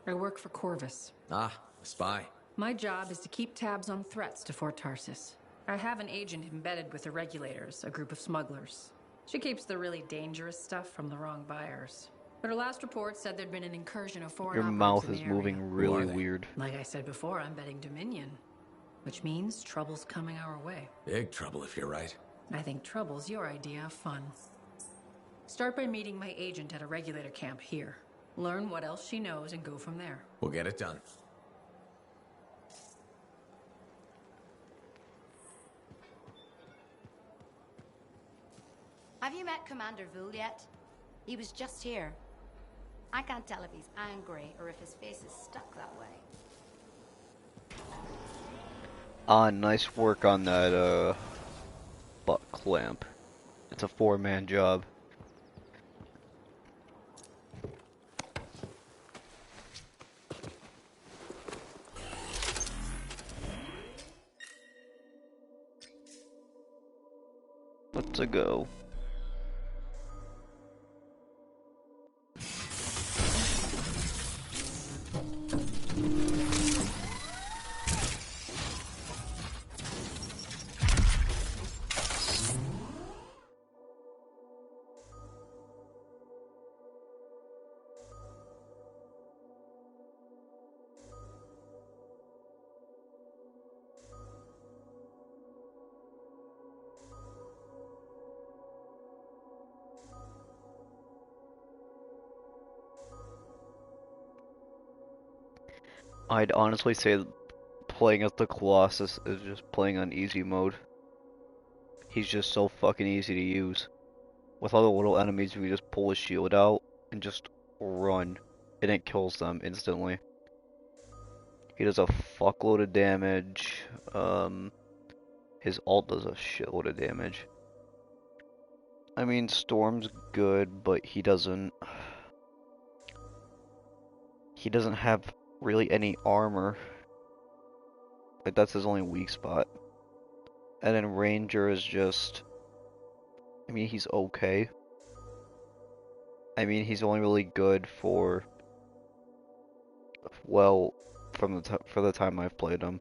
I work for Corvus. Ah, a spy. My job is to keep tabs on threats to Fort Tarsis. I have an agent embedded with the Regulators, a group of smugglers. She keeps the really dangerous stuff from the wrong buyers. But her last report said there'd been an incursion of foreign Your operatives mouth in the is area. moving really weird. Like I said before, I'm betting Dominion. Which means trouble's coming our way. Big trouble if you're right. I think trouble's your idea of fun. Start by meeting my agent at a regulator camp here. Learn what else she knows and go from there. We'll get it done. Have you met Commander Vul yet? He was just here. I can't tell if he's angry or if his face is stuck that way. Nice work on that, butt clamp. It's a 4-man job. Let's go. I'd honestly say playing as the Colossus is just playing on easy mode. He's just so fucking easy to use. With other little enemies, we just pull his shield out and just run, and it kills them instantly. He does a fuckload of damage. His ult does a shitload of damage. I mean, Storm's good, but he doesn't have really any armor. Like, that's his only weak spot. And then Ranger is just, I mean, he's okay. I mean, he's only really good for, well, for the time I've played him,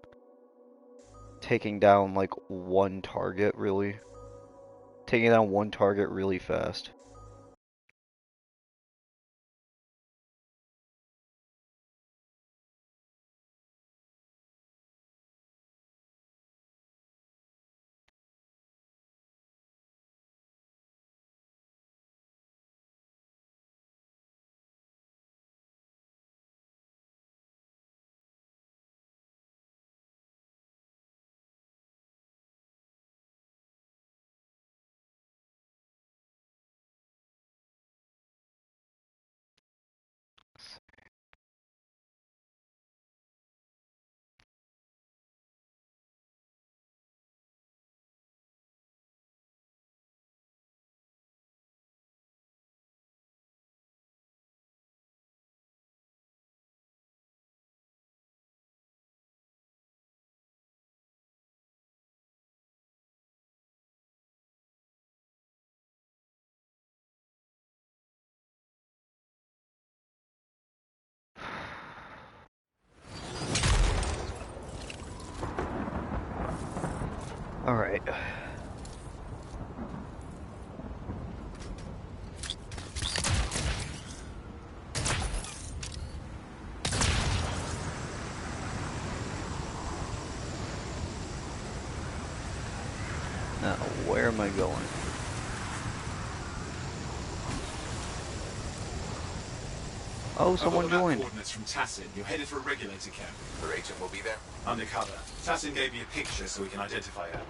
taking down like one target really fast. Alright. Now, where am I going? Oh, someone joined. Coordinates from Tassin. You're headed for a regulator camp. Her agent will be there? Undercover. Tassin gave me a picture so we can identify her.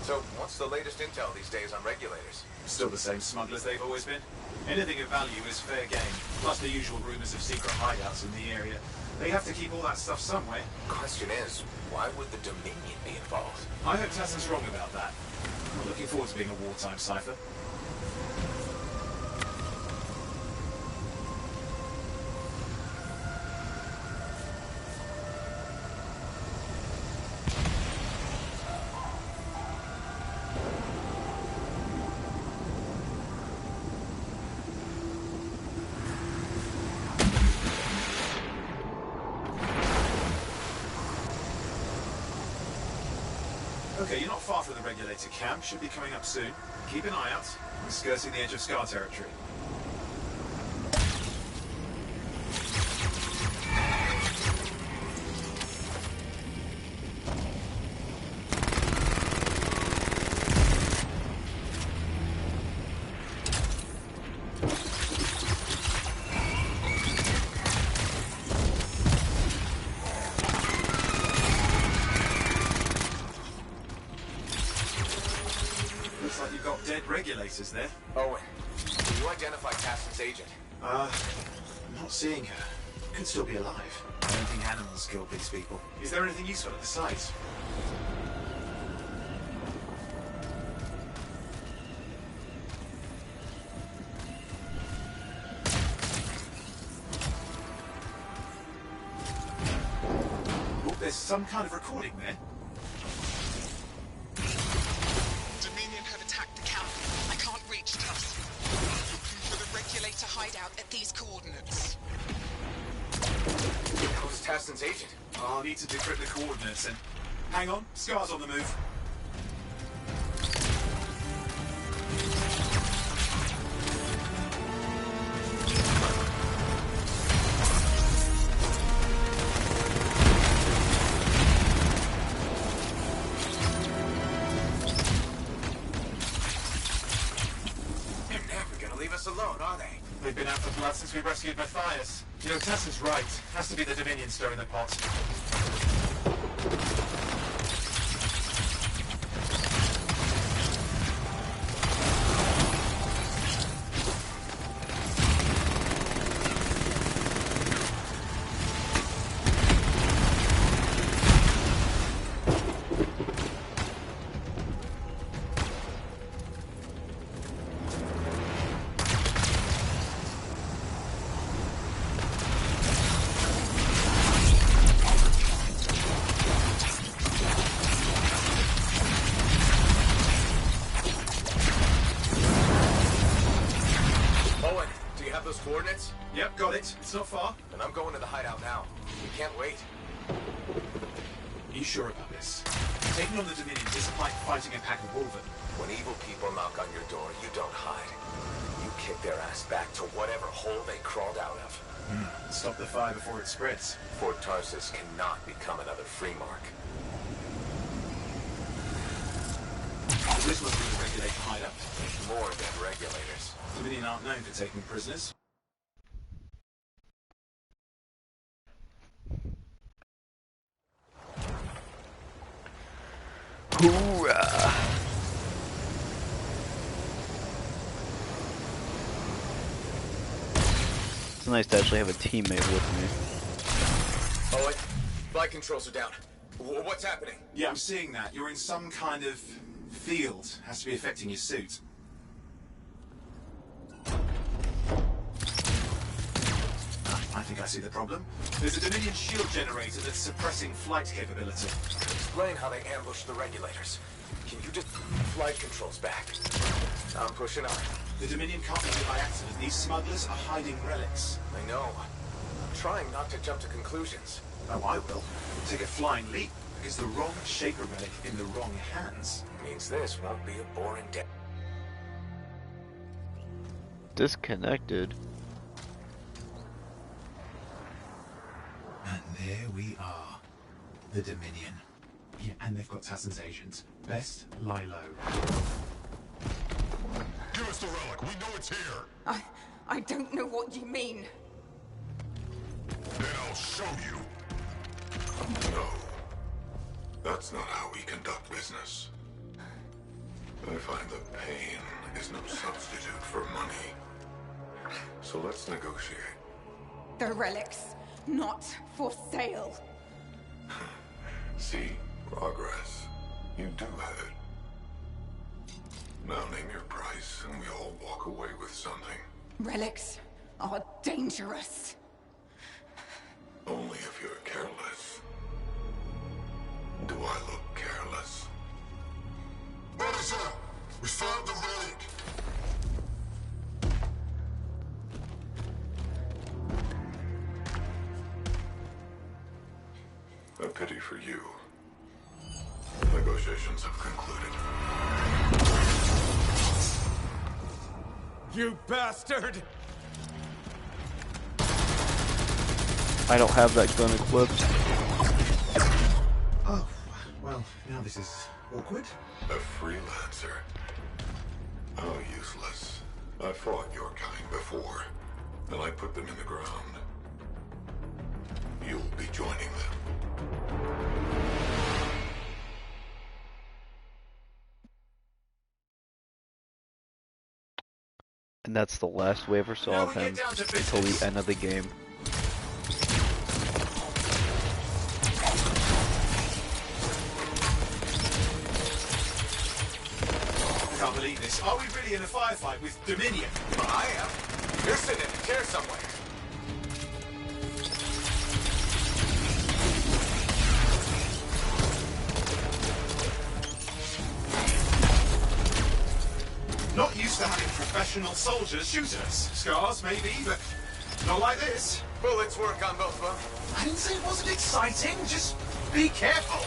So, what's the latest intel these days on regulators? Still the same smugglers they've always been. Anything of value is fair game, plus the usual rumors of secret hideouts in the area. They have to keep all that stuff somewhere. Question is, why would the Dominion be involved? I hope Tassin's wrong about that. I'm looking forward to being a wartime cipher. Okay, you're not far from the regulator camp. Should be coming up soon. Keep an eye out. We're skirting the edge of Scar territory. Looks like you've got dead regulators there. Owen, can you identify Tassin's agent? I'm not seeing her. Could still be alive. I don't think animals killed these people. Is there anything useful at the site? Oh, there's some kind of recording there. Dominion have attacked the camp. I can't reach Tuss. Looking for the regulator hideout at these coordinates. Who's Tassin's agent? I'll need to decrypt the coordinates and... Hang on, Scar's on the move. They're never gonna leave us alone, are they? They've been out for blood since we rescued Matthias. You know, Tess is right. Has to be the Dominion stirring the pot. Owen, do you have those coordinates? Yep, got it. It's not far. And I'm going to the hideout now. We can't wait. Are you sure about this? Taking on the Dominion isn't like fighting a pack of wolven. When evil people knock on your door, you don't hide. You kick their ass back to whatever hole they crawled out of. Stop the fire before it spreads. Fort Tarsus cannot become another free mark. This must be the regulator hideout. More than regulators. Dominion aren't known for taking prisoners. Hoorah! It's nice to actually have a teammate with me. Owen, flight controls are down. What's happening? Yeah, I'm seeing that. You're in some kind of field. Has to be affecting your suit. I think I see the problem. There's a Dominion shield generator that's suppressing flight capability. Explain how they ambushed the regulators. Can you just... Flight controls back. I'm pushing on. The Dominion can't be here by accident. These smugglers are hiding relics. I know. I'm trying not to jump to conclusions. Oh, I will. Take a flying leap, because the wrong Shaper relic in the wrong hands means this won't be a boring day. Disconnected. And there we are. The Dominion. Yeah, and they've got Tassin's agent. Best lie low. Give us the relic. We know it's here. I don't know what you mean. Then I'll show you. No. That's not how we conduct business. I find that pain is no substitute for money. So let's negotiate. The relics, not for sale. See, progress. You do have it. Now name your price, and we all walk away with something. Relics are dangerous. Only if you're careless. Do I look careless? Officer, we found the relic. A pity for you. Negotiations have concluded. You bastard! I don't have that gun equipped. Oh, well, now this is awkward. A freelancer. How useless. I fought your kind before, and I put them in the ground. You'll be joining them. And that's the last we ever saw of him until the end of the game. I can't believe this. Are we really in a firefight with Dominion? Well, I am. You're sitting in a chair somewhere. Not used to having professional soldiers shoot at us. Scars, maybe, but not like this. Bullets work on both of them. I didn't say it wasn't exciting. Just be careful.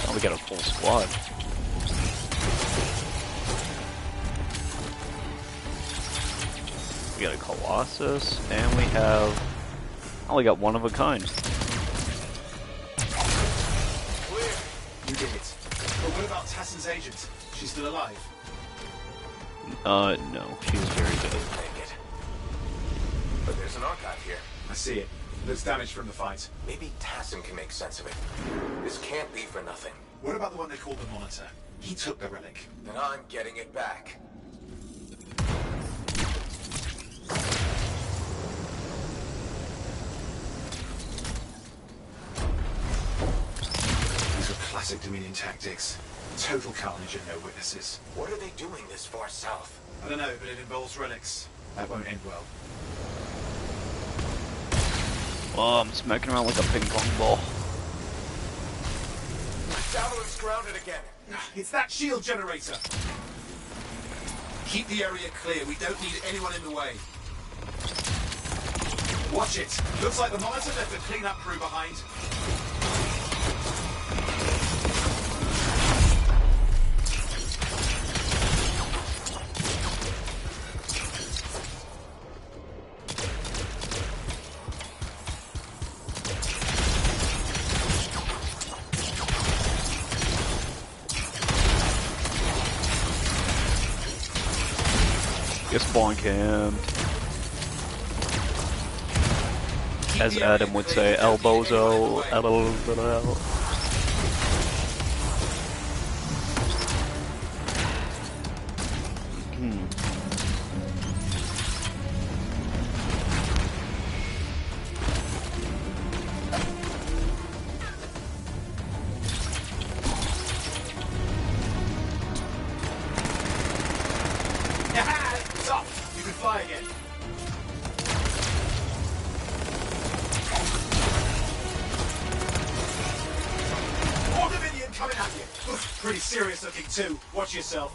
Oh, we got a full squad. We got a Colossus, and we have... only got one of a kind. You did it. But what about Tassin's agent? She's still alive? No. She's very good. But there's an archive here. I see it. Looks damaged from the fight. Maybe Tassin can make sense of it. This can't be for nothing. What about the one they called the Monitor? He took the relic. Then I'm getting it back. These are classic Dominion tactics. Total carnage and no witnesses. What are they doing this far south? I don't know, but it involves relics. That won't end well. Oh, I'm smacking around like a ping pong ball. Javelin's grounded again. It's that shield generator. Keep the area clear. We don't need anyone in the way. Watch it. Looks like the Monitor left the cleanup crew behind. Get spawn camped. As Adam would say, elbozo, elbozo. It's up. You can fly again. More Dominion coming at you. Oof, pretty serious looking too. Watch yourself.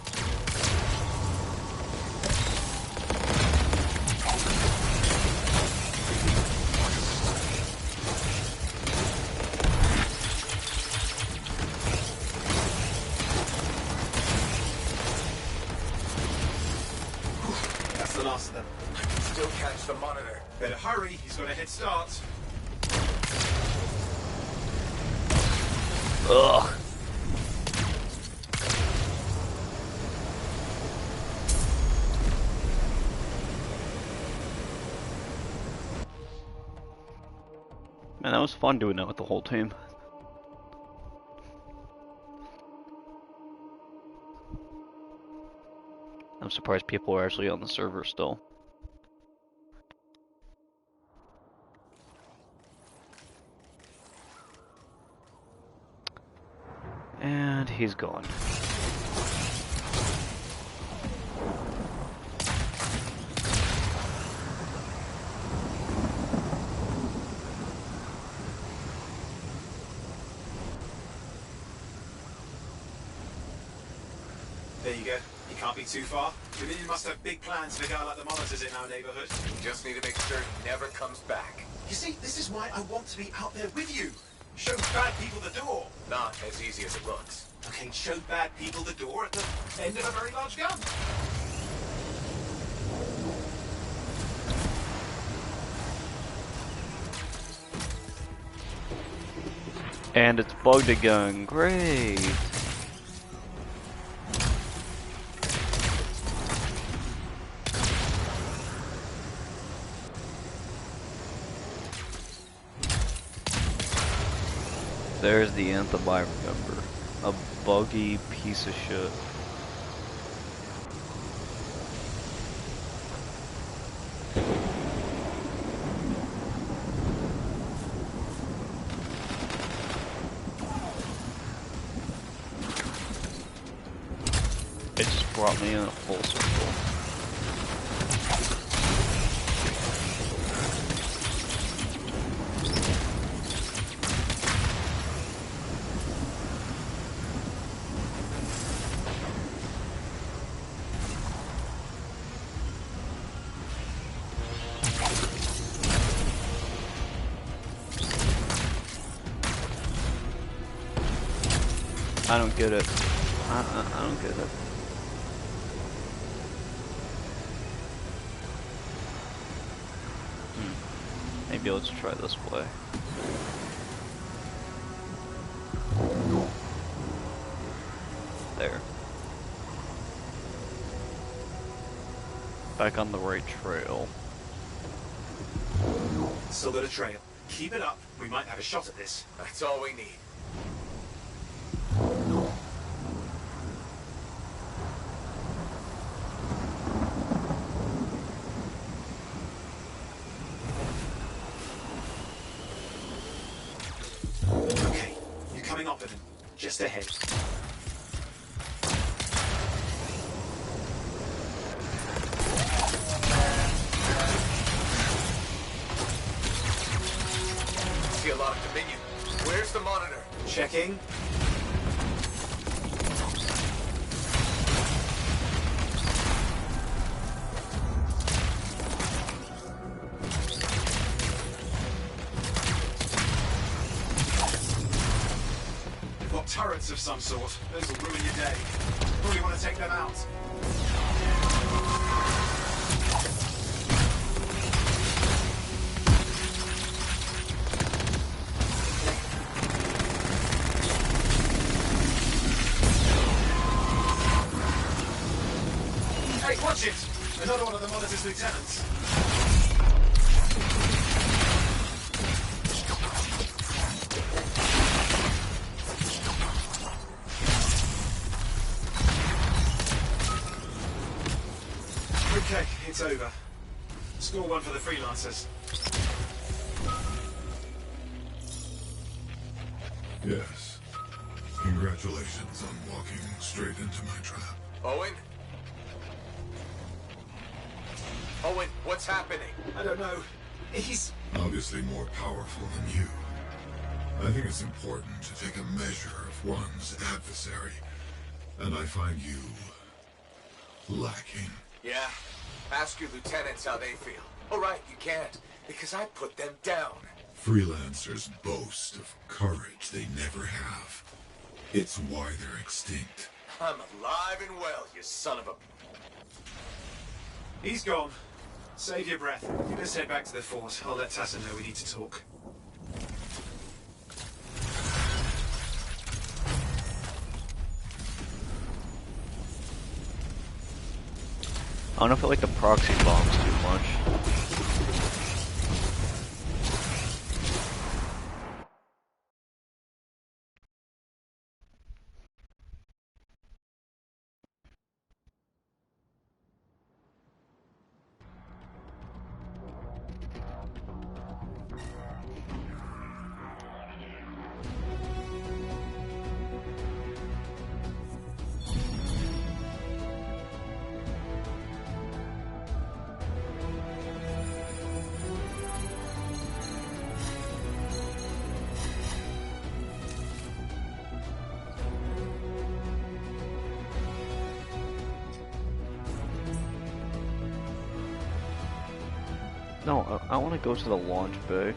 That's the last of them. I can still catch the Monitor. Better hurry. He's got a head start. Ugh. And that was fun doing that with the whole team. I'm surprised people are actually on the server still. And he's gone. There you go. You can't be too far. Dominion must have big plans for a guy like the monitors in our neighborhood. We just need to make sure he never comes back. You see, this is why I want to be out there with you. Show bad people the door. Not as easy as it looks. Okay, show bad people the door at the end of a very large gun. And it's bugged again. Great. There's the Anthem I remember. A buggy piece of shit. It just brought me in a full circle. I don't get it. I don't get it. Maybe let's try this way. There. Back on the right trail. Still got a trail. Keep it up. We might have a shot at this. That's all we need. Okay, you're coming up with him. Just ahead. See a lot of Dominion. Where's the monitor? Checking. Got turrets of some sort. Those will ruin your day. Probably want to take them out. Hey, watch it! Another one of the monitor's lieutenants. Okay, it's over. Score one for the freelancers. Yes. Congratulations on walking straight into my trap. Owen? Owen, what's happening? I don't know. He's Obviously more powerful than you. I think it's important to take a measure of one's adversary. And I find you lacking. Yeah? Ask your lieutenants how they feel. Oh, right, you can't, because I put them down. Freelancers boast of courage they never have. It's why they're extinct. I'm alive and well, you son of a... He's gone. Save your breath. Let's head back to the fort. I'll let Tassa know we need to talk. I don't know if I like the proxy bombs too much. No, I want to go to the launch bay.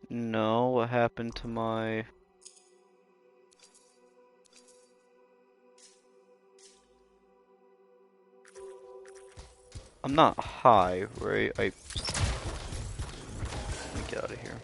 No, what happened to my... I'm not high, right? Let me get out of here.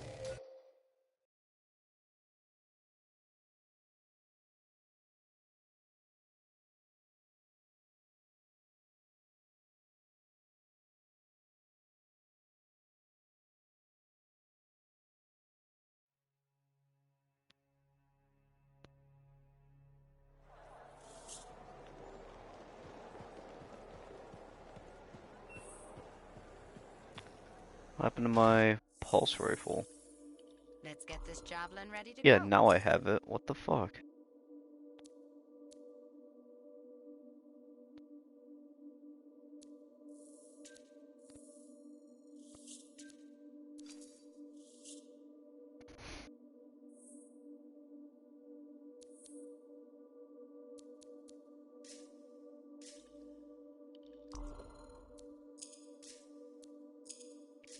What happened to my pulse rifle? Let's get this javelin ready to Yeah, go. now I have it. What the fuck?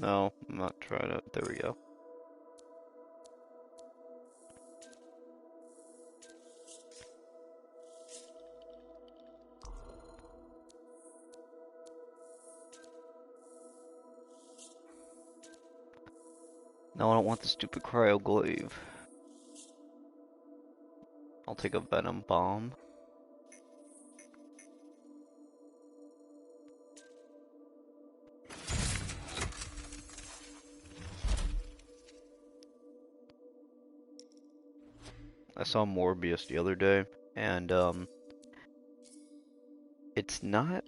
No, I'm not trying to. There we go. No, I don't want the stupid cryo glaive. I'll take a venom bomb. I saw Morbius the other day, and it's not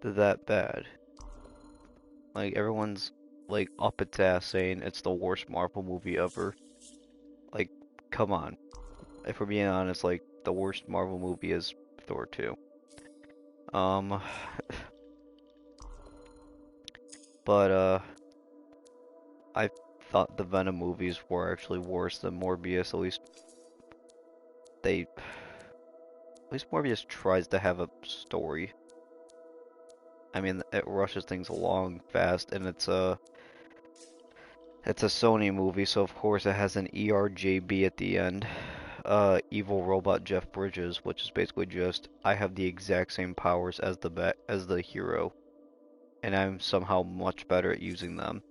that bad. Like, everyone's like up its ass saying it's the worst Marvel movie ever. Like, come on. If we're being honest, like, the worst Marvel movie is Thor 2. But I thought the Venom movies were actually worse than Morbius. At least Morbius tries to have a story. I mean, it rushes things along fast, and it's a Sony movie, so of course it has an ERJB at the end. Evil Robot Jeff Bridges, which is basically just, I have the exact same powers as the hero, and I'm somehow much better at using them.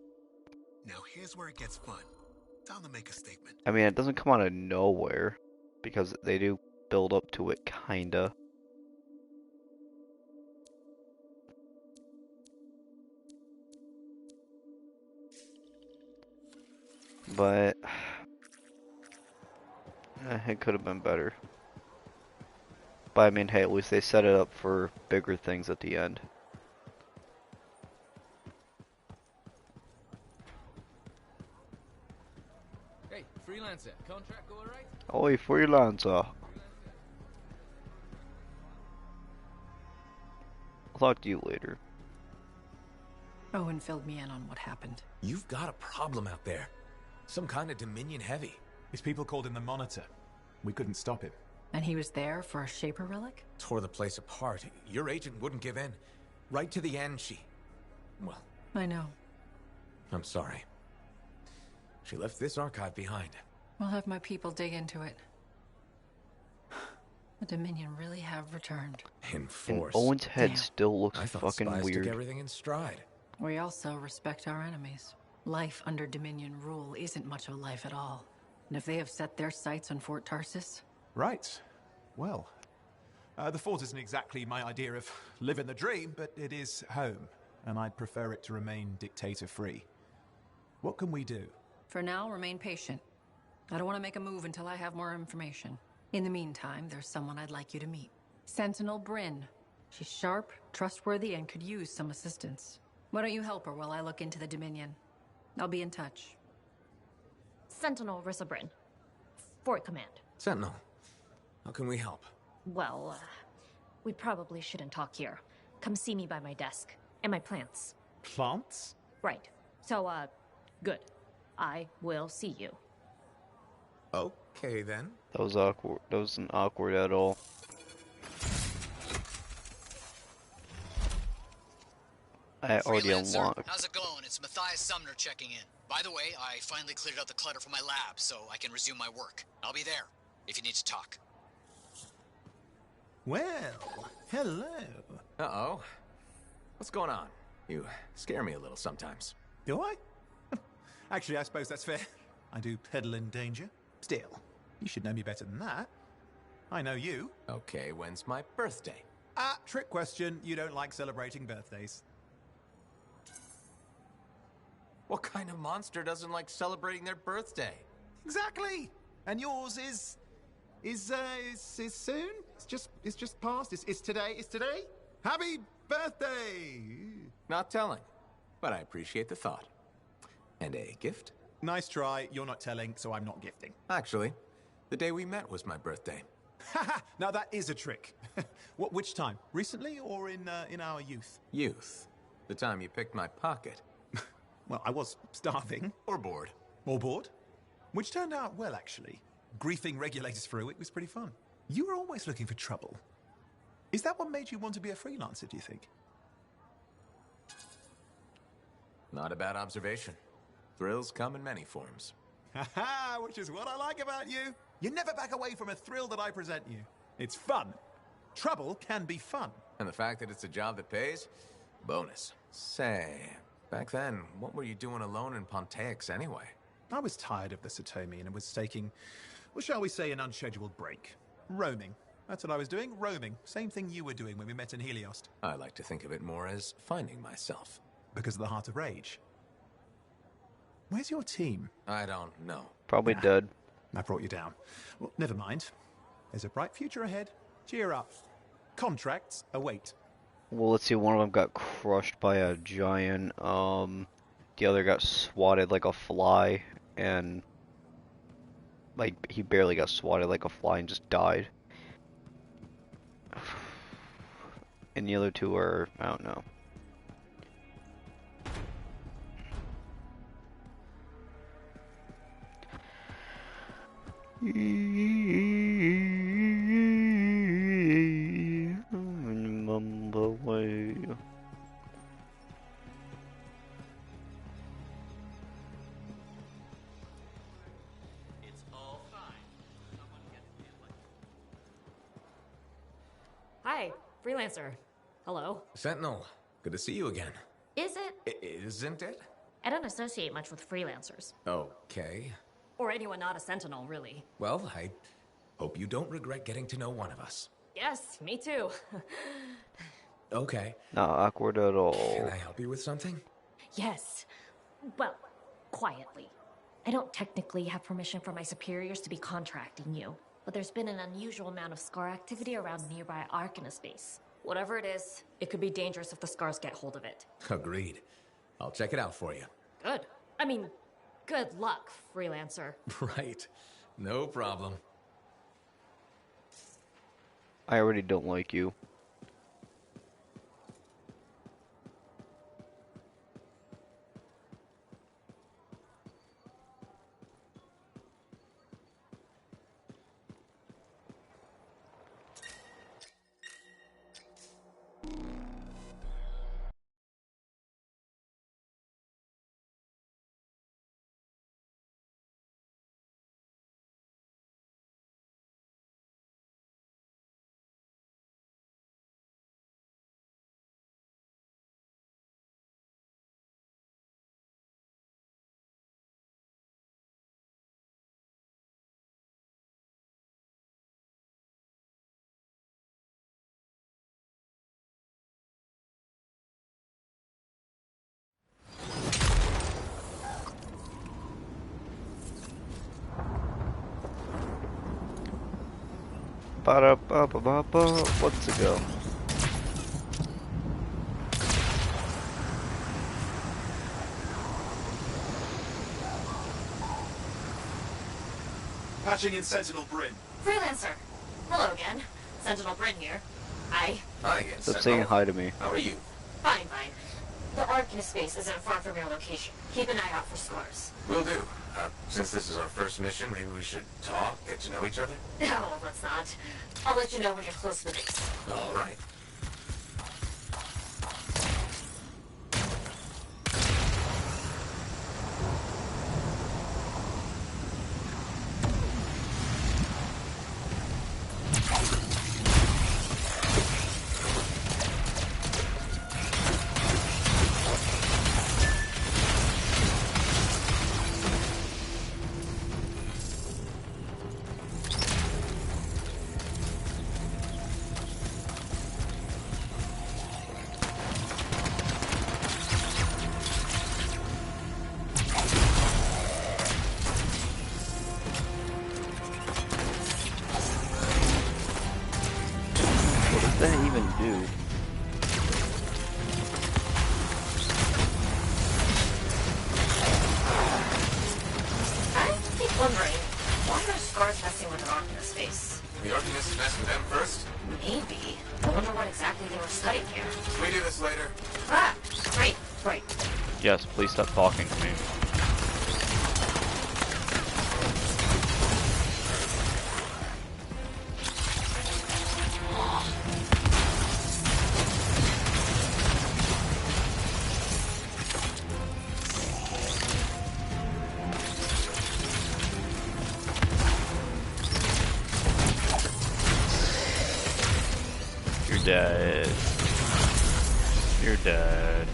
Now here's where it gets fun. Time to make a statement. I mean, it doesn't come out of nowhere, because they do build up to it, kinda. But it could have been better. But I mean, hey, at least they set it up for bigger things at the end. Hey, freelancer, contract go alright? Oi, freelancer. I'll talk to you later. Owen filled me in on what happened. You've got a problem out there. Some kind of Dominion heavy. His people called in the Monitor. We couldn't stop him. And he was there for a Shaper relic? Tore the place apart. Your agent wouldn't give in. Right to the end, well... I know. I'm sorry. She left this archive behind. We'll have my people dig into it. The Dominion really have returned. And Owen's head still looks I thought fucking spies weird. took everything in stride. We also respect our enemies. Life under Dominion rule isn't much of a life at all. And if they have set their sights on Fort Tarsis... Right. Well, the fort isn't exactly my idea of living the dream, but it is home, and I'd prefer it to remain dictator-free. What can we do? For now, remain patient. I don't want to make a move until I have more information. In the meantime, there's someone I'd like you to meet. Sentinel Bryn. She's sharp, trustworthy, and could use some assistance. Why don't you help her while I look into the Dominion? I'll be in touch. Sentinel Rissa Bryn. Fort Command. Sentinel, how can we help? Well, we probably shouldn't talk here. Come see me by my desk. And my plants. Plants? Right. So, good. I will see you. Okay, then. That was awkward. That wasn't awkward at all. I already unlocked. How's it going? It's Matthias Sumner checking in. By the way, I finally cleared out the clutter from my lab, so I can resume my work. I'll be there, if you need to talk. Well, hello. Uh-oh. What's going on? You scare me a little sometimes. Do I? Actually, I suppose that's fair. I do peddle in danger. Still, you should know me better than that. I know you. Okay, when's my birthday? Trick question. You don't like celebrating birthdays. What kind of monster doesn't like celebrating their birthday? Exactly. And yours is soon. It's just past. It's today. It's today. Happy birthday. Not telling, but I appreciate the thought. And a gift? Nice try. You're not telling, so I'm not gifting. Actually, the day we met was my birthday. Haha. Now that is a trick. Which time? Recently or in our youth? Youth. The time you picked my pocket. Well, I was starving. Or bored. Or bored. Which turned out well, actually. Griefing regulators through it was pretty fun. You were always looking for trouble. Is that what made you want to be a freelancer, do you think? Not a bad observation. Thrills come in many forms. Haha, which is what I like about you. You never back away from a thrill that I present you. It's fun. Trouble can be fun. And the fact that it's a job that pays? Bonus. Say, back then, what were you doing alone in Pontaix anyway? I was tired of the Satomi and was taking, well, shall we say, an unscheduled break. Roaming. That's what I was doing, roaming. Same thing you were doing when we met in Heliost. I like to think of it more as finding myself. Because of the Heart of Rage. Where's your team? I don't know. Probably dead. I brought you down. Well, never mind. There's a bright future ahead. Cheer up. Contracts await. Well, let's see. One of them got crushed by a giant. The other got swatted like a fly, and like he barely got swatted like a fly and just died. And the other two are, I don't know. Mumble way. It's all fine. Hi, freelancer. Hello. Sentinel, good to see you again. Is it? Isn't it? I don't associate much with freelancers. Okay. Or anyone not a sentinel, really. Well, I hope you don't regret getting to know one of us. Yes, me too. Okay. Not awkward at all. Can I help you with something? Yes. Well, quietly. I don't technically have permission from my superiors to be contracting you, but there's been an unusual amount of scar activity around nearby Arcanus base. Whatever it is, it could be dangerous if the scars get hold of it. Agreed. I'll check it out for you. Good. I mean, good luck, freelancer. Right. No problem. I already don't like you. Ba-da-ba-ba-ba-ba. Let's go. Patching in Sentinel Bryn. Freelancer. Hello again. Sentinel Bryn here. Hi, Stop saying hi to me. How are you? Fine. The Arcanist base isn't far from your location. Keep an eye out for scars. Will do. Since this is our first mission, maybe we should talk, get to know each other? No, let's not. I'll let you know when you're close to the base. All right. What does that even do? I keep wondering, why are scars messing with an Arcanist base? The Arcanist messed with them first? Maybe. I wonder what exactly they were studying here. Can we do this later? Ah, great. Yes, please stop talking to me. You're dead. You're dead.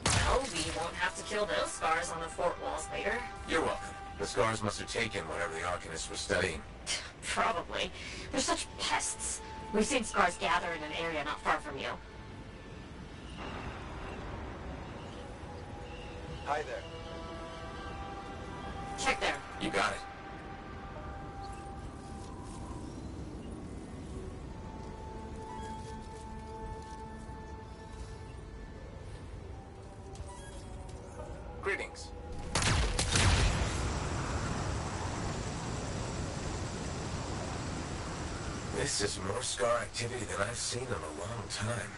Well, we won't have to kill those scars on the fort walls later. You're welcome. The scars must have taken whatever the Arcanists were studying. Probably. They're such pests. We've seen scars gather in an area not far from you. Hi there. Check there. You got it. Greetings. This is more scar activity than I've seen in a long time.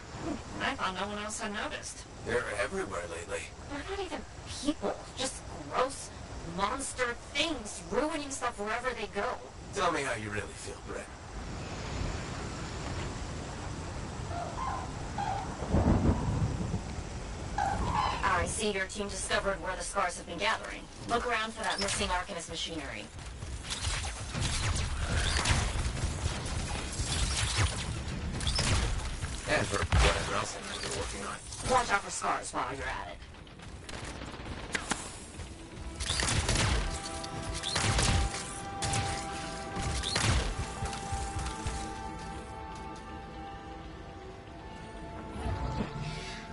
I thought no one else had noticed. They're everywhere lately. They're not even people. Just gross monster things ruining stuff wherever they go. Tell me how you really feel, Brett. I see your team discovered where the scars have been gathering. Look around for that missing Arcanist machinery. And for whatever else I might be working on. Watch out for scars while you're at it.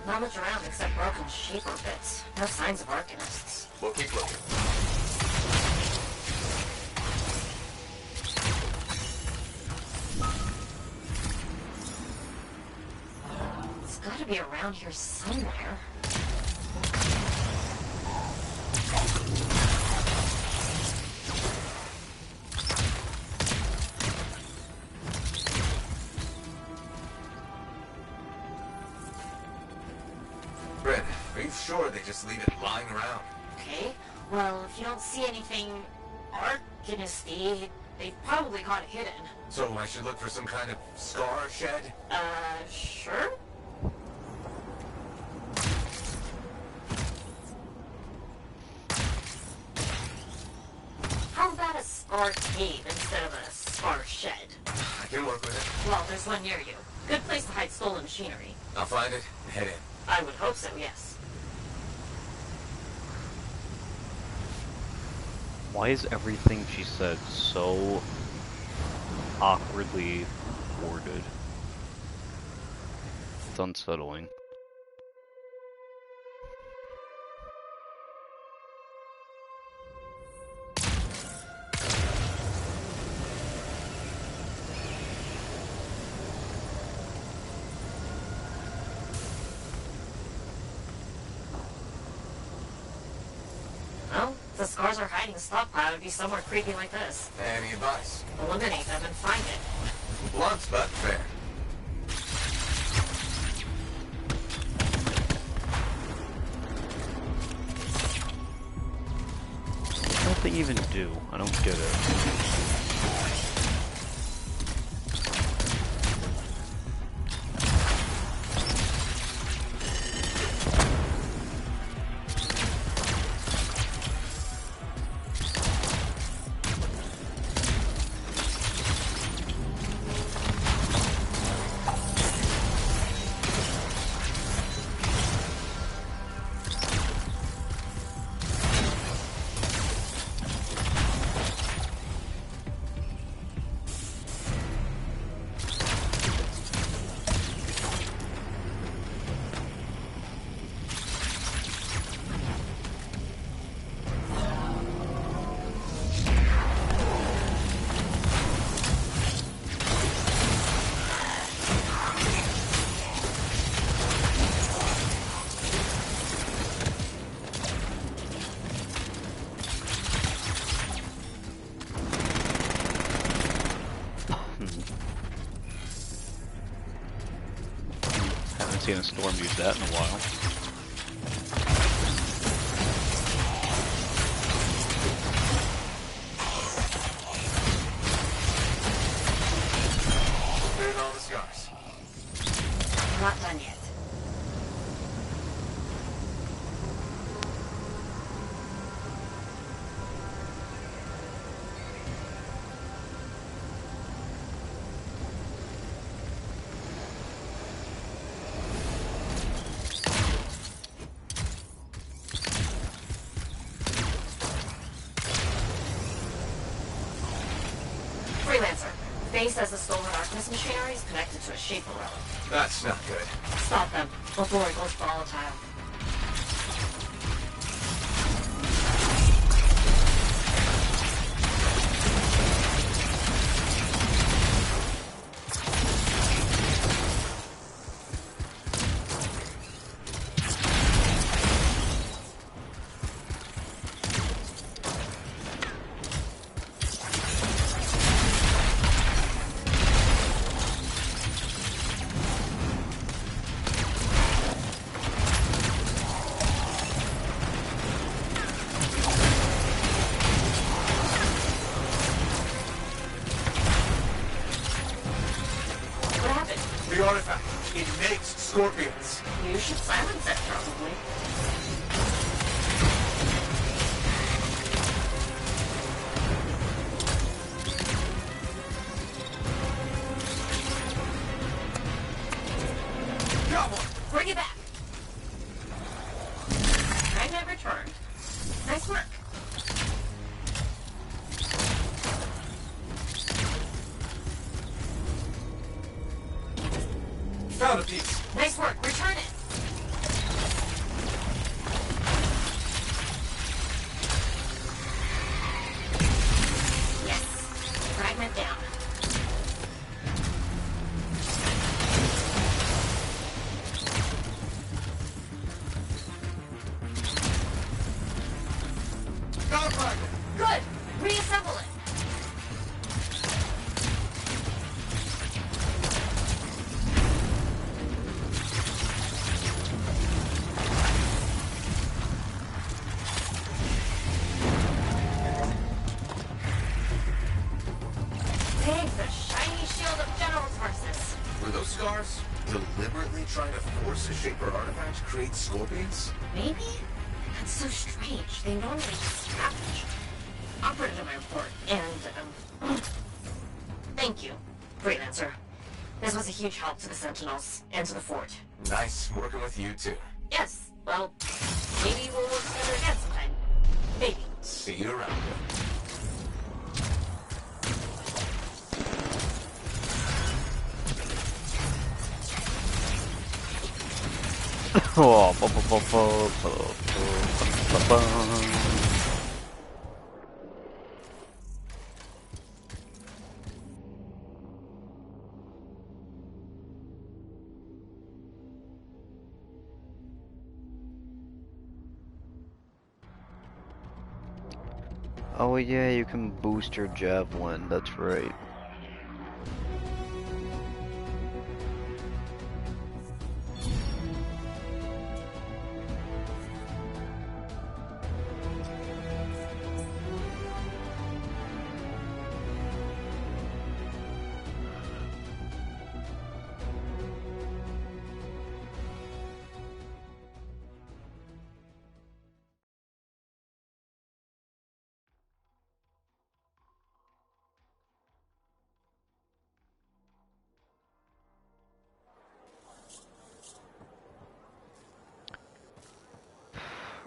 Not much around except broken shaper bits. No signs of Arcanists. We'll keep looking. It's gotta be around here somewhere. Brett, are you sure they just leave it lying around? Okay, well, if you don't see anything Arcanisty, they've probably got it hidden. So I should look for some kind of scar shed? Sure? How about a scar cave instead of a scar shed? I can work with it. Well, there's one near you. Good place to hide stolen machinery. I'll find it and head in. I would hope so, yes. Why is everything she said so awkwardly worded? It's unsettling. the scars are hiding a stockpile, it'd be somewhere creepy like this. Any advice? Eliminate them and find it. Blunt, but fair. What do they even do? I don't get it. Haven't seen a storm use that in a while. Cleared all the scars. Not done yet. Freelancer. Faye says the stolen Artemis machinery is connected to a Shaper relic. That's not good. Stop them before it goes volatile. The artifact. It makes scorpions. You should silence it, probably. Got one. Bring it back. Fragment returned. Nice work. Found a piece. Nice work. Return it. Yes. Fragment down. Got a fragment. Good. Reassemble it. Take the shiny shield of general forces. Were those scars deliberately trying to force a Shaper artifact to create scorpions? Maybe? That's so strange. They normally just scavenge. Operative in my report, and, thank you, Freelancer. This was a huge help to the Sentinels and to the fort. Nice working with you too. Yes, well, maybe we'll work together again sometime. Maybe. See you around. Oh, Oh yeah, you can boost your javelin, that's right.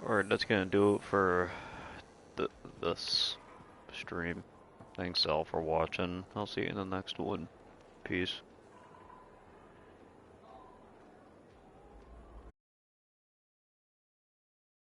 Alright, that's gonna do it for this stream. Thanks all for watching. I'll see you in the next one. Peace.